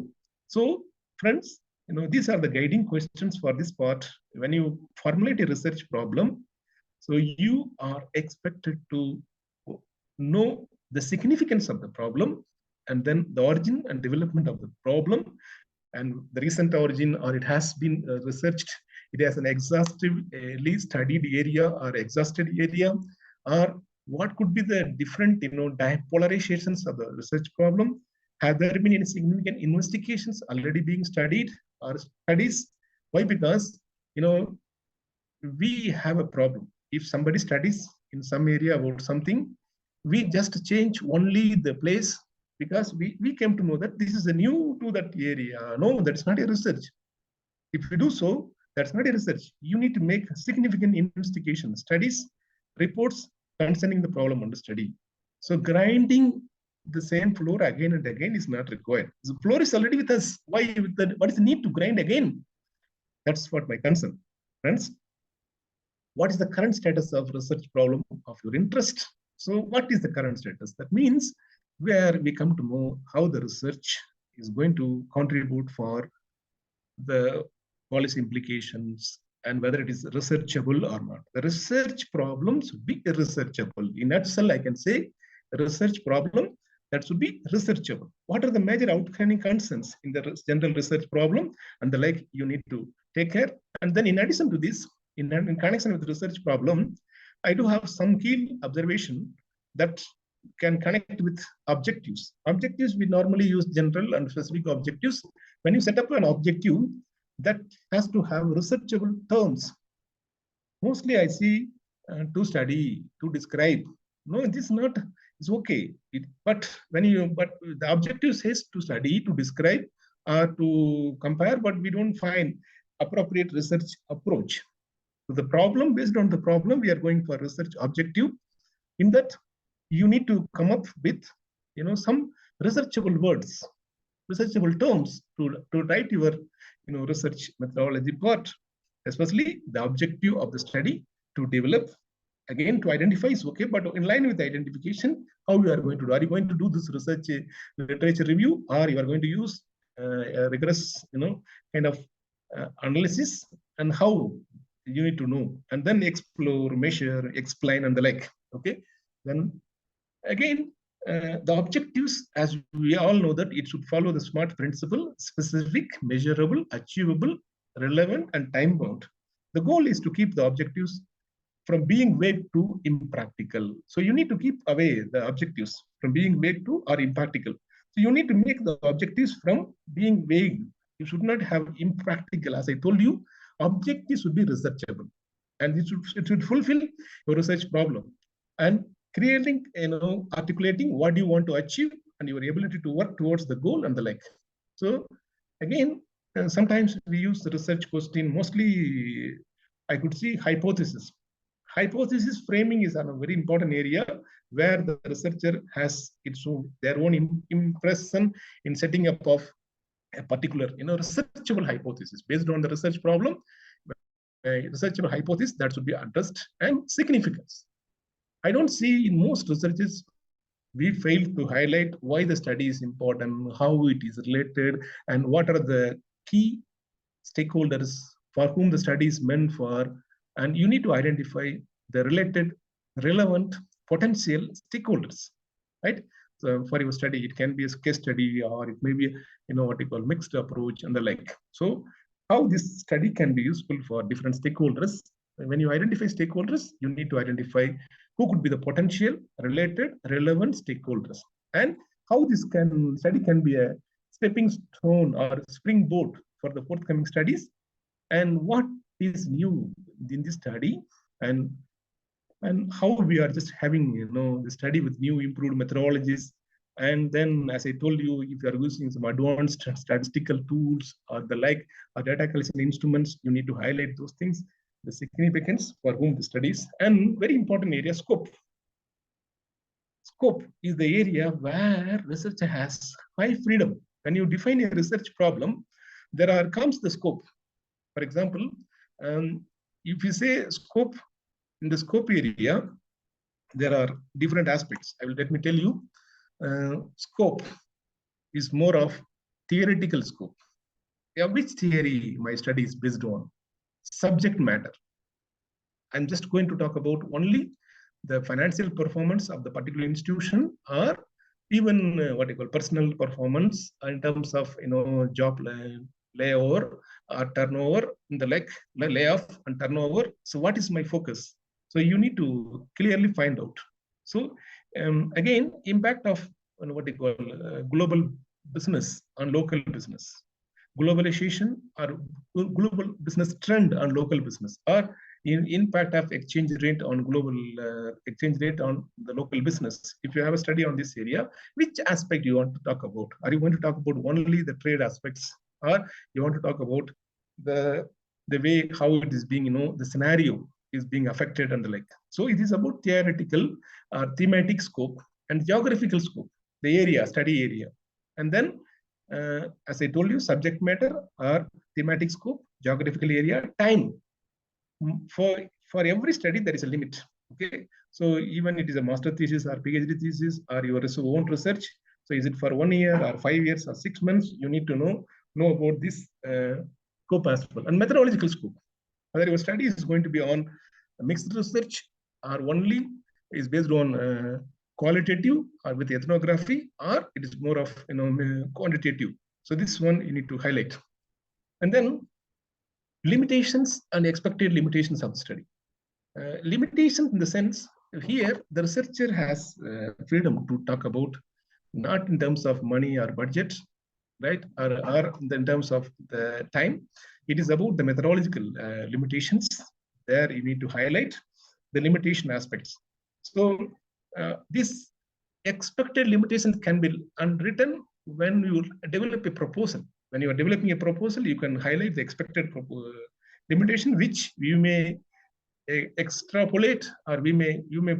So friends, these are the guiding questions for this part. When you formulate a research problem, so you are expected to know the significance of the problem and then the origin and development of the problem and the recent origin, or it has been researched, it has an exhaustively studied area or exhausted area, or what could be the different polarizations of the research problem. Have there been any significant investigations already being studied or studies? Why? Because we have a problem. If somebody studies in some area about something, we just change only the place because we came to know that this is a new to that area. No, that's not a research. If you do so, that's not a research. You need to make significant investigation studies, reports concerning the problem under study. So grinding the same floor again and again is not required. The floor is already with us. Why? What is the need to grind again? That's what my concern. Friends, what is the current status of research problem of your interest? So what is the current status? That means where we come to know how the research is going to contribute for the policy implications and whether it is researchable or not. The research problem should be researchable. In nutshell, I can say the research problem that should be researchable. What are the major outstanding concerns in the general research problem and the like you need to take care. And then in addition to this, in connection with the research problem, I do have some key observation that can connect with objectives. Objectives, we normally use general and specific objectives. When you set up an objective, that has to have researchable terms. Mostly I see to study, to describe. No, this is not, it's okay. But the objective says to study, to describe, to compare, but we don't find appropriate research approach. So the problem, based on the problem, we are going for research objective. In that, you need to come up with some researchable words, researchable terms to write your research methodology part, especially the objective of the study to develop. Again, to identify is okay, but in line with the identification, how you are going to do? Are you going to do this research literature review, or you are going to use a rigorous kind of analysis, and how you need to know, and then explore, measure, explain, and the like. Okay, then again, the objectives, as we all know, that it should follow the SMART principle: specific, measurable, achievable, relevant, and time bound. The goal is to keep the objectives from being vague to impractical. So you need to keep away the objectives from being vague to or impractical. So you need to make the objectives from being vague. You should not have impractical. As I told you, objectives should be researchable, and it should fulfill your research problem. And creating, articulating what you want to achieve and your ability to work towards the goal and the like. So again, sometimes we use the research question, mostly I could see hypothesis. Hypothesis framing is a very important area where the researcher has their own impression in setting up of a particular researchable hypothesis based on the research problem, a researchable hypothesis that should be addressed, and significance. I don't see in most researches we fail to highlight why the study is important, how it is related, and what are the key stakeholders for whom the study is meant for. And you need to identify the related, relevant, potential stakeholders, right? So for your study, it can be a case study, or it may be, what you call mixed approach and the like. So how this study can be useful for different stakeholders. When you identify stakeholders, you need to identify who could be the potential, related, relevant stakeholders, and how this study can be a stepping stone or springboard for the forthcoming studies, and what is new in this study, and how we are just having the study with new improved methodologies. And then, as I told you, if you are using some advanced statistical tools or the like, or data collection instruments, you need to highlight those things, the significance for whom the studies. And very important area, scope. Scope is the area where researcher has high freedom. When you define a research problem, comes the scope. For example, if you say scope, in the scope area, there are different aspects. Let me tell you, scope is more of theoretical scope. Yeah, which theory my study is based on? Subject matter. I'm just going to talk about only the financial performance of the particular institution, or even what you call personal performance in terms of job layover or turnover, the layoff and turnover. So what is my focus? So you need to clearly find out. So again, impact of what you call global business on local business, globalization or global business trend on local business, or impact of exchange rate on global exchange rate on the local business. If you have a study on this area, which aspect you want to talk about? Are you going to talk about only the trade aspects, or you want to talk about the way how it is being, the scenario is being affected and the like? So it is about theoretical or thematic scope and geographical scope, the area, study area. And then, as I told you, subject matter or thematic scope, geographical area, time. For every study, there is a limit. Okay, so even it is a master thesis or PhD thesis or your own research. So is it for 1 year or 5 years or 6 months? You need to know about this scope as well, and methodological scope. Whether your study is going to be on mixed research or only is based on qualitative or with ethnography, or it is more of quantitative. So this one you need to highlight. And then limitations and expected limitations of the study. Limitations in the sense, here the researcher has freedom to talk about, not in terms of money or budget, right, or in terms of the time. It is about the methodological limitations. There you need to highlight the limitation aspects. So this expected limitations can be unwritten when you develop a proposal. When you are developing a proposal, you can highlight the expected limitation, which you may extrapolate, or you may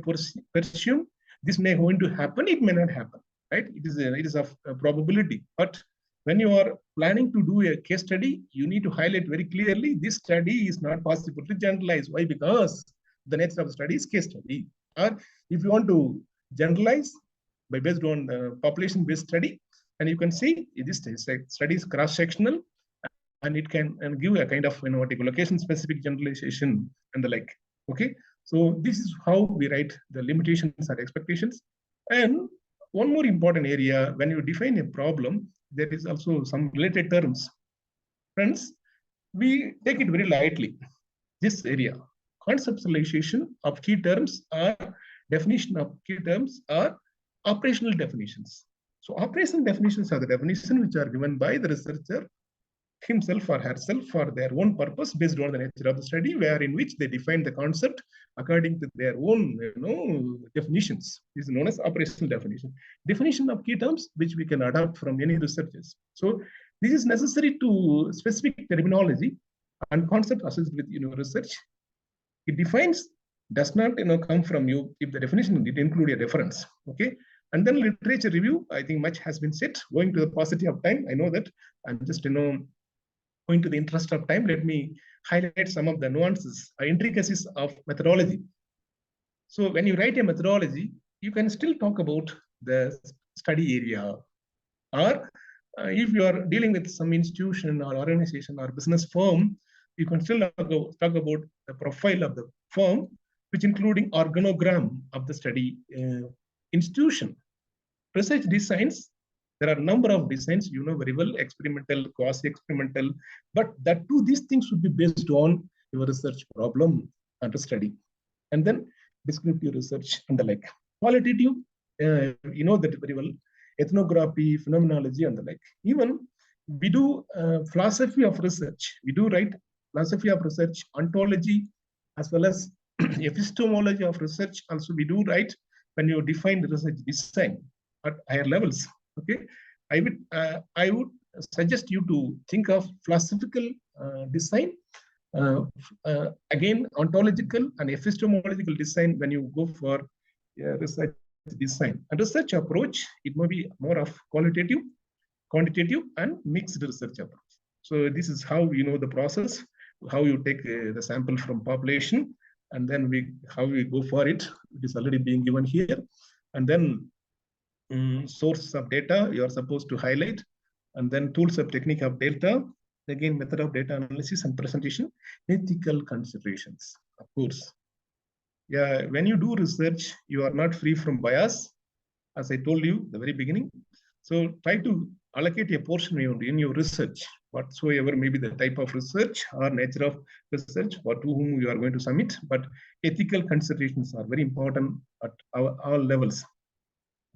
presume this may going to happen. It may not happen, right? It is of probability. But when you are planning to do a case study, you need to highlight very clearly this study is not possible to generalize. Why? Because the nature of the study is case study. Or if you want to generalize based on population-based study, and you can see this study is cross-sectional, and it can give a kind of location-specific generalization and the like. Okay, so this is how we write the limitations and expectations. And one more important area, when you define a problem, there is also some related terms. Friends, we take it very lightly. This area, conceptualization of key terms or definition of key terms are operational definitions. So operational definitions are the definitions which are given by the researcher himself or herself for their own purpose based on the nature of the study, where in which they define the concept according to their own definitions. This is known as operational definition. Definition of key terms which we can adopt from any researchers. So this is necessary to specific terminology and concept associated with research. It defines does not come from you if the definition did include a reference. Okay. And then literature review, I think much has been said. Going to the paucity of time, I know that I'm just going to the interest of time, let me highlight some of the nuances, intricacies of methodology. So when you write a methodology, you can still talk about the study area, or if you are dealing with some institution or organization or business firm, you can still talk about the profile of the firm, which including organogram of the study institution. Research designs, there are a number of designs, very well, experimental, quasi-experimental, but that too, these things should be based on your research problem under study. And then descriptive research and the like. Qualitative, you know that very well, ethnography, phenomenology and the like. Even we do philosophy of research. We do write philosophy of research, ontology, as well as epistemology of research. Also, we do write when you define the research design at higher levels. Okay, I would suggest you to think of philosophical design, again ontological and epistemological design when you go for research design. And research approach, it may be more of qualitative, quantitative, and mixed research approach. So this is how the process, how you take the sample from population, and then how we go for it. It is already being given here, and then sources of data you are supposed to highlight, and then tools of technique of data, again method of data analysis and presentation, ethical considerations, of course. Yeah, when you do research, you are not free from bias, as I told you at the very beginning. So try to allocate a portion in your research, whatsoever may be the type of research or nature of research or to whom you are going to submit. But ethical considerations are very important at all levels.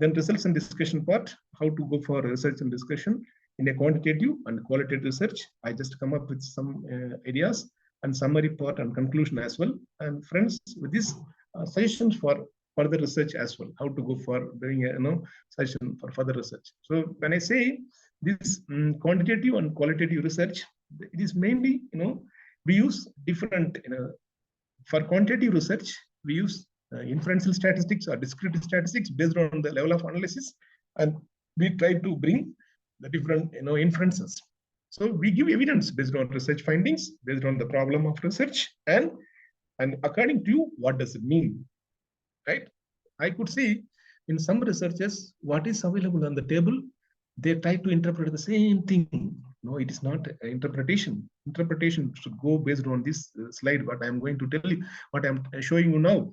Then results and discussion part, how to go for research and discussion in a quantitative and qualitative research. I just come up with some ideas and summary part and conclusion as well. And friends, with this suggestions for further research as well, how to go for doing a session for further research. So when I say this quantitative and qualitative research, it is mainly we use different for quantitative research we use inferential statistics or descriptive statistics based on the level of analysis, and we try to bring the different inferences. So we give evidence based on research findings, based on the problem of research, and according to you, what does it mean, right? I could see in some researchers what is available on the table, they try to interpret the same thing. No, it is not interpretation. Interpretation should go based on this slide, what I am going to tell you, what I am showing you now.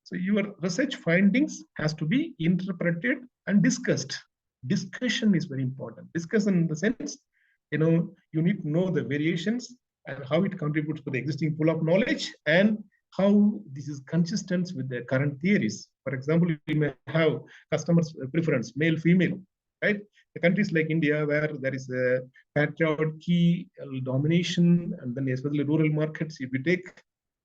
So your research findings has to be interpreted and discussed. Discussion is very important. Discussion in the sense, you need to know the variations and how it contributes to the existing pool of knowledge and how this is consistent with the current theories. For example, you may have customers' preference, male, female, right? The countries like India, where there is a patriarchy domination, and then especially rural markets, if you take,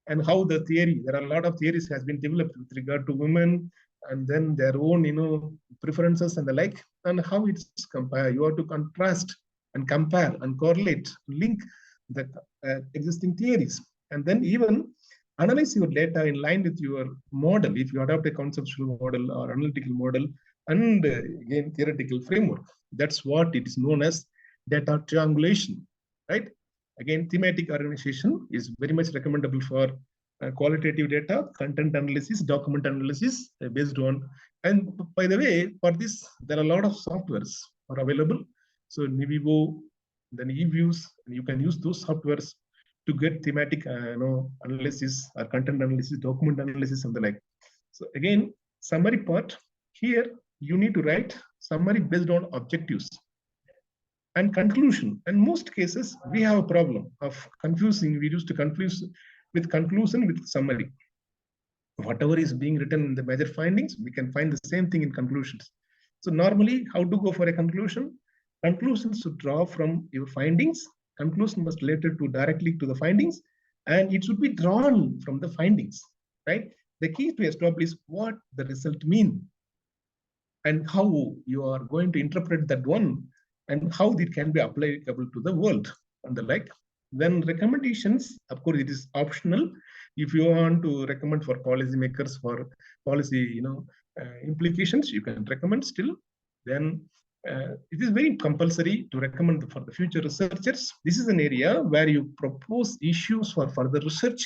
and how the theory, there are a lot of theories has been developed with regard to women, and then their own, preferences and the like, and how it's compared. You have to contrast and compare and correlate, link the existing theories, and then even analyze your data in line with your model, if you adopt a conceptual model or analytical model, and again, theoretical framework. That's what it is known as data triangulation, right? Again, thematic organization is very much recommendable for qualitative data, content analysis, document analysis based on. And by the way, for this, there are a lot of softwares are available. So Nivivo, then eViews, and you can use those softwares to get thematic analysis or content analysis, document analysis, and the like. So again, summary part here, you need to write summary based on objectives and conclusion. In most cases, we have a problem of confusing. We used to confuse with conclusion with summary. Whatever is being written in the major findings, we can find the same thing in conclusions. So normally, how to go for a conclusion? Conclusions should draw from your findings. conclusion must related to directly to the findings, and it should be drawn from the findings, right? The key is to establish what the result means and how you are going to interpret that one and how it can be applicable to the world and the like. Then recommendations, of course, it is optional. If you want to recommend for policymakers for policy, implications, you can recommend still. Then it is very compulsory to recommend for the future researchers. This is an area where you propose issues for further research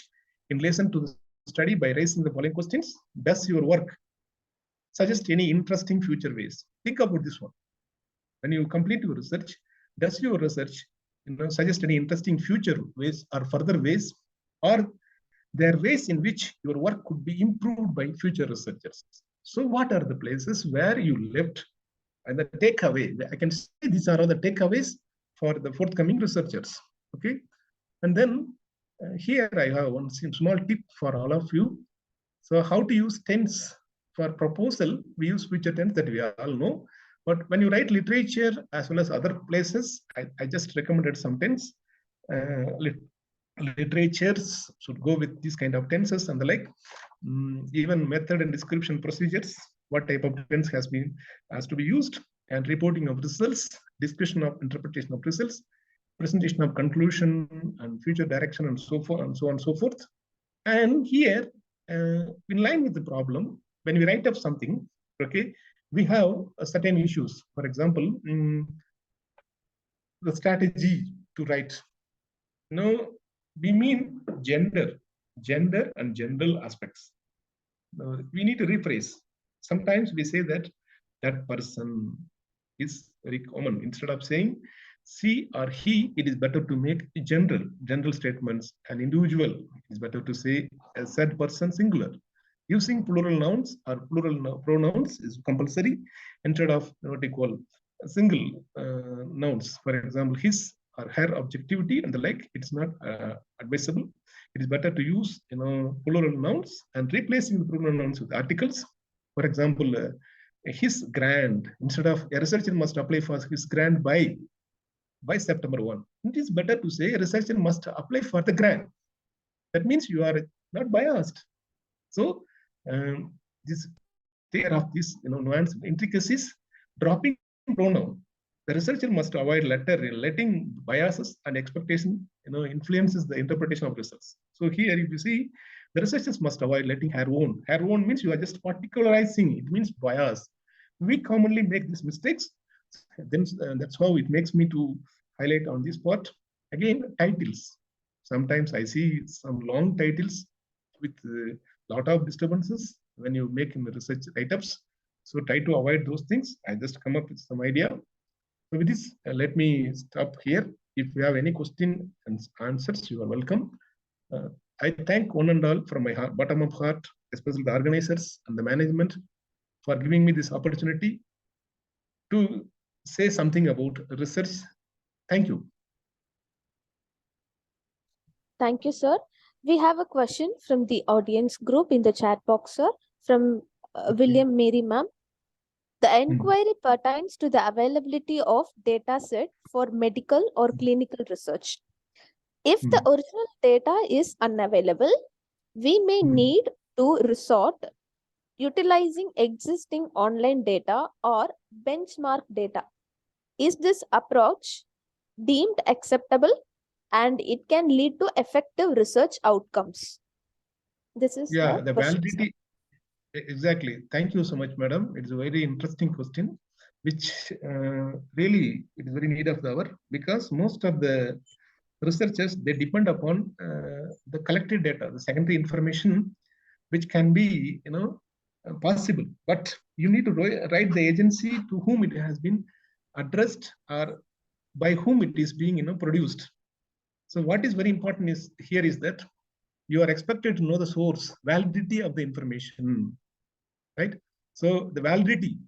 in relation to the study by raising the following questions. Does your work suggest any interesting future ways? Think about this one. When you complete your research, does your research suggest any interesting future ways or further ways, or there are ways in which your work could be improved by future researchers? So what are the places where you left and the takeaway? I can say these are all the takeaways for the forthcoming researchers. Okay, and then here I have one small tip for all of you. So how to use tense for proposal? We use future tense, that we all know. But when you write literature as well as other places, I just recommended some tense. Literatures should go with these kind of tenses and the like. Even method and description procedures, what type of tense has to be used, and reporting of results, discussion of interpretation of results, presentation of conclusion and future direction, and so forth and so on and so forth. And here, in line with the problem, when we write up something, okay, we have certain issues. For example, the strategy to write. We mean gender and general aspects. We need to rephrase. Sometimes we say that person is very common. Instead of saying she or he, it is better to make general statements. An individual, it is better to say a said person singular. Using plural nouns or plural pronouns is compulsory instead of what we call single nouns. For example, his or her objectivity and the like, it's not advisable. It is better to use plural nouns and replacing the plural nouns with articles. For example, his grant, instead of a researcher must apply for his grant by September 1. It is better to say a researcher must apply for the grant. That means you are not biased. So this take of this nuance intricacies, dropping pronoun. The researcher must avoid letting biases and expectation influences the interpretation of results. So here, if you see, the researchers must avoid letting her own. Her own means you are just particularizing. It means bias. We commonly make these mistakes. Then that's how it makes me to highlight on this part. Again, titles. Sometimes I see some long titles with a lot of disturbances when you make in the research write-ups. So try to avoid those things. I just come up with some idea. So with this, let me stop here. If you have any question and answers, you are welcome. I thank one and all from my heart, bottom of heart, especially the organizers and the management for giving me this opportunity to say something about research. Thank you. Thank you, sir. We have a question from the audience group in the chat box, sir, from William Mary ma'am. The inquiry pertains to the availability of data set for medical or clinical research. If the original data is unavailable, we may need to resort utilizing existing online data or benchmark data. Is this approach deemed acceptable and it can lead to effective research outcomes? This is the question, validity. Exactly. Thank you so much, madam. It's a very interesting question, which really it is very need of the hour, because most of the researchers, they depend upon the collected data, the secondary information, which can be possible. But you need to write the agency to whom it has been addressed or by whom it is being produced. So what is very important is here is that you are expected to know the source, validity of the information, right? So the validity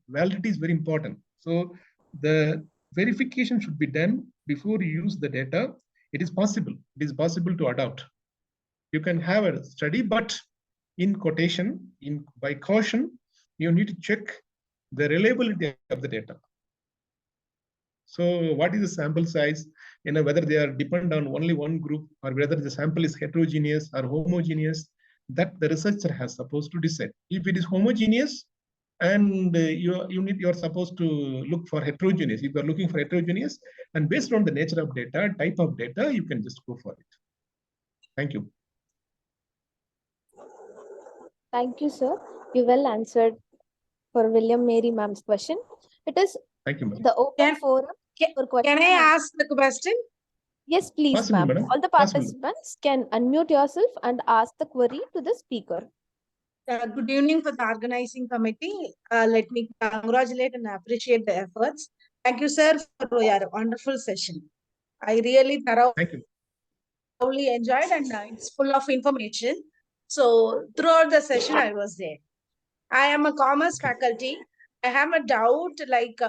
is very important. So the verification should be done before you use the data. It is possible to adopt. You can have a study, but in quotation, by caution, you need to check the reliability of the data. So what is the sample size? Whether they are depend on only one group or whether the sample is heterogeneous or homogeneous, that the researcher has supposed to decide. If it is homogeneous, and you're supposed to look for heterogeneous. If you're looking for heterogeneous, and based on the nature of data, type of data, you can just go for it. Thank you. Thank you, sir. You well answered for William Mary ma'am's question. It is Thank you, madam. the open forum for questions. Can I ask the question? Yes, please, Possible, ma'am. madam. All the Possible. participants can unmute yourself and ask the query to the speaker. Good evening for the organizing committee. Let me congratulate and appreciate the efforts. Thank you, sir, for your wonderful session. I really Thank you. thoroughly enjoyed, and it's full of information. So throughout the session, I was there. I am a commerce faculty. I have a doubt like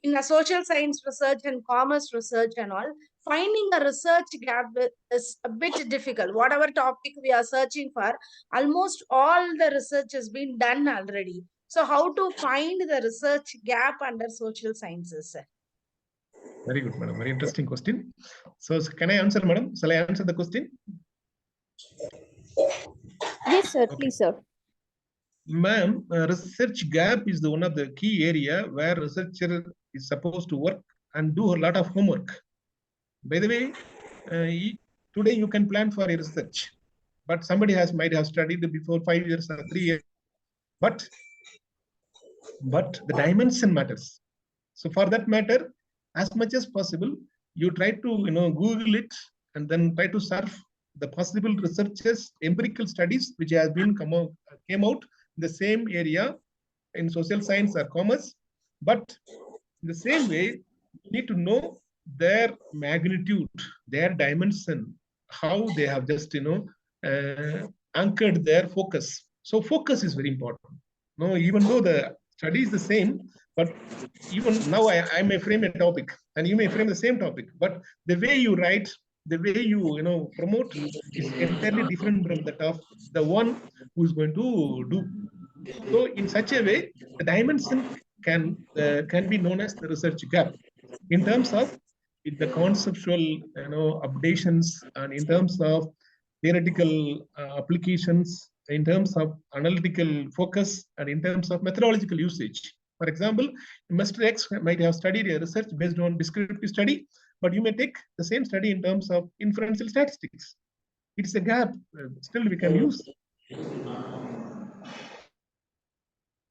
in a social science research and commerce research and all, finding a research gap is a bit difficult. Whatever topic we are searching for, almost all the research has been done already. So how to find the research gap under social sciences? Very good, madam. Very interesting question. So can I answer, madam? Shall I answer the question? Yes, sir. Okay. Please, sir. Ma'am, research gap is the one of the key area where researcher is supposed to work and do a lot of homework. By the way, today you can plan for a research, but somebody might have studied before 5 years or 3 years. But the dimension matters. So for that matter, as much as possible, you try to Google it and then try to surf the possible researchers, empirical studies which has been came out in the same area in social science or commerce. But in the same way, you need to know their magnitude, their dimension, how they have just anchored their focus. So focus is very important. No, even though the study is the same, but even now I may frame a topic and you may frame the same topic, but the way you write, the way you promote is entirely different from that of the one who is going to do. So in such a way, the dimension can be known as the research gap in terms of the conceptual updations, and in terms of theoretical applications, in terms of analytical focus, and in terms of methodological usage. For example, Mr. X might have studied a research based on descriptive study, but you may take the same study in terms of inferential statistics. It's a gap. Still we can use.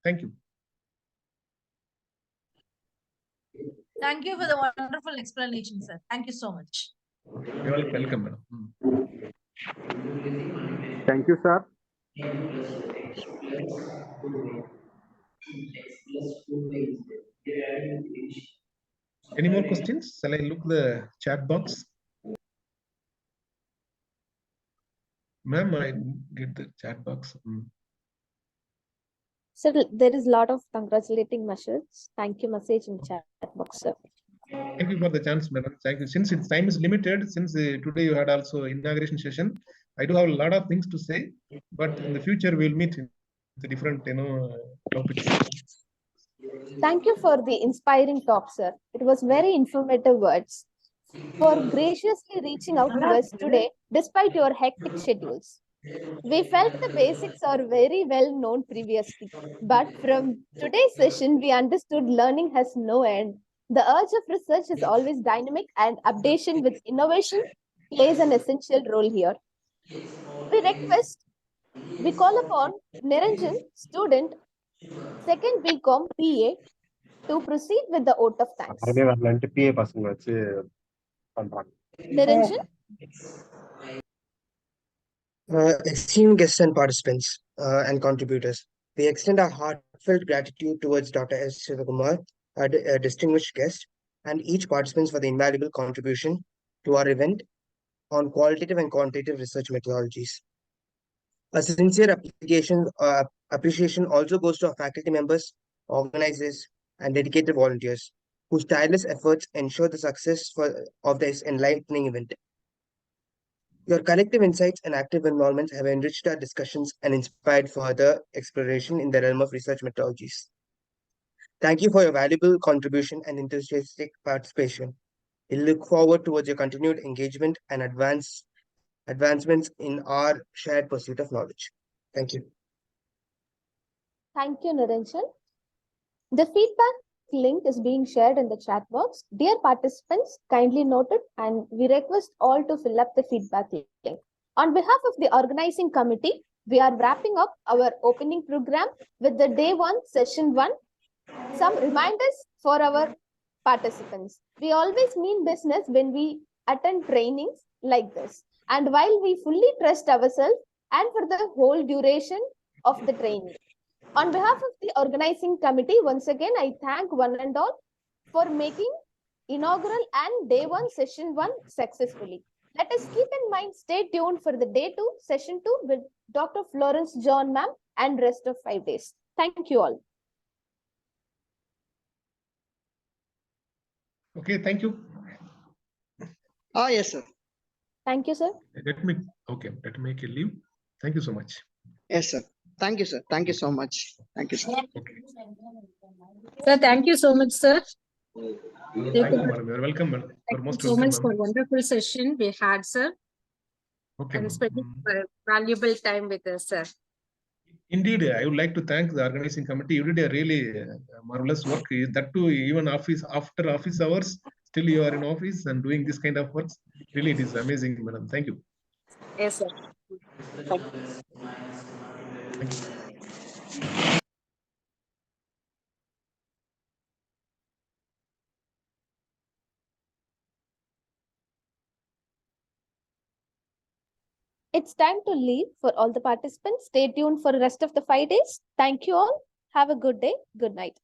Thank you. Thank you for the wonderful explanation, sir. Thank you so much. You're welcome, madam. Thank you, sir. Any more questions? Shall I look the chat box? Ma'am, I get the chat box. Sir, there is a lot of congratulating messages. Thank you message in chat box, sir. Thank you for the chance, madam. Thank you. Since its time is limited, since today you had also inauguration session, I do have a lot of things to say, but in the future we'll meet in the different topics. Thank you for the inspiring talk, sir. It was very informative words. For graciously reaching out to us today, despite your hectic schedules. We felt the basics are very well known previously, but from today's session, we understood learning has no end. The urge of research is always dynamic, and updation with innovation plays an essential role here. We call upon Niranjan, student, second BCom PA, to proceed with the vote of thanks. Niranjan? Esteemed guests and participants and contributors, we extend our heartfelt gratitude towards Dr. S. Sivakumar, a distinguished guest, and each participant for the invaluable contribution to our event on qualitative and quantitative research methodologies. A sincere appreciation also goes to our faculty members, organizers, and dedicated volunteers whose tireless efforts ensure the success of this enlightening event. Your collective insights and active involvement have enriched our discussions and inspired further exploration in the realm of research methodologies. Thank you for your valuable contribution and enthusiastic participation. We look forward towards your continued engagement and advancements in our shared pursuit of knowledge. Thank you. Thank you, Niranjan. The feedback link is being shared in the chat box. Dear participants, kindly noted, and we request all to fill up the feedback link. On behalf of the organizing committee, we are wrapping up our opening program with the day 1, session 1. Some reminders for our participants. We always mean business when we attend trainings like this. And while we fully trust ourselves and for the whole duration of the training. On behalf of the organizing committee, once again, I thank one and all for making inaugural and day 1, session 1 successfully. Let us keep in mind, stay tuned for the day 2, session 2 with Dr. Florence John ma'am and rest of 5 days. Thank you all. Okay, thank you. Yes, sir. Thank you, sir. Let me make a leave. Thank you so much. Yes, sir. Thank you, sir. Thank you so much. Thank you, sir. Okay. Sir, thank you so much, sir. Thank you, madam. You're welcome, madam. You're Thank most you so much welcome, for ma'am. wonderful session we had, sir, Okay, and ma'am. spending valuable time with us, sir. Indeed, I would like to thank the organizing committee. You did a really marvelous work. That too, even after office hours, still you are in office and doing this kind of works. Really, it is amazing, madam. Thank you. Yes, sir. Thank you. It's time to leave for all the participants. Stay tuned for the rest of the 5 days. Thank you all. Have a good day. Good night.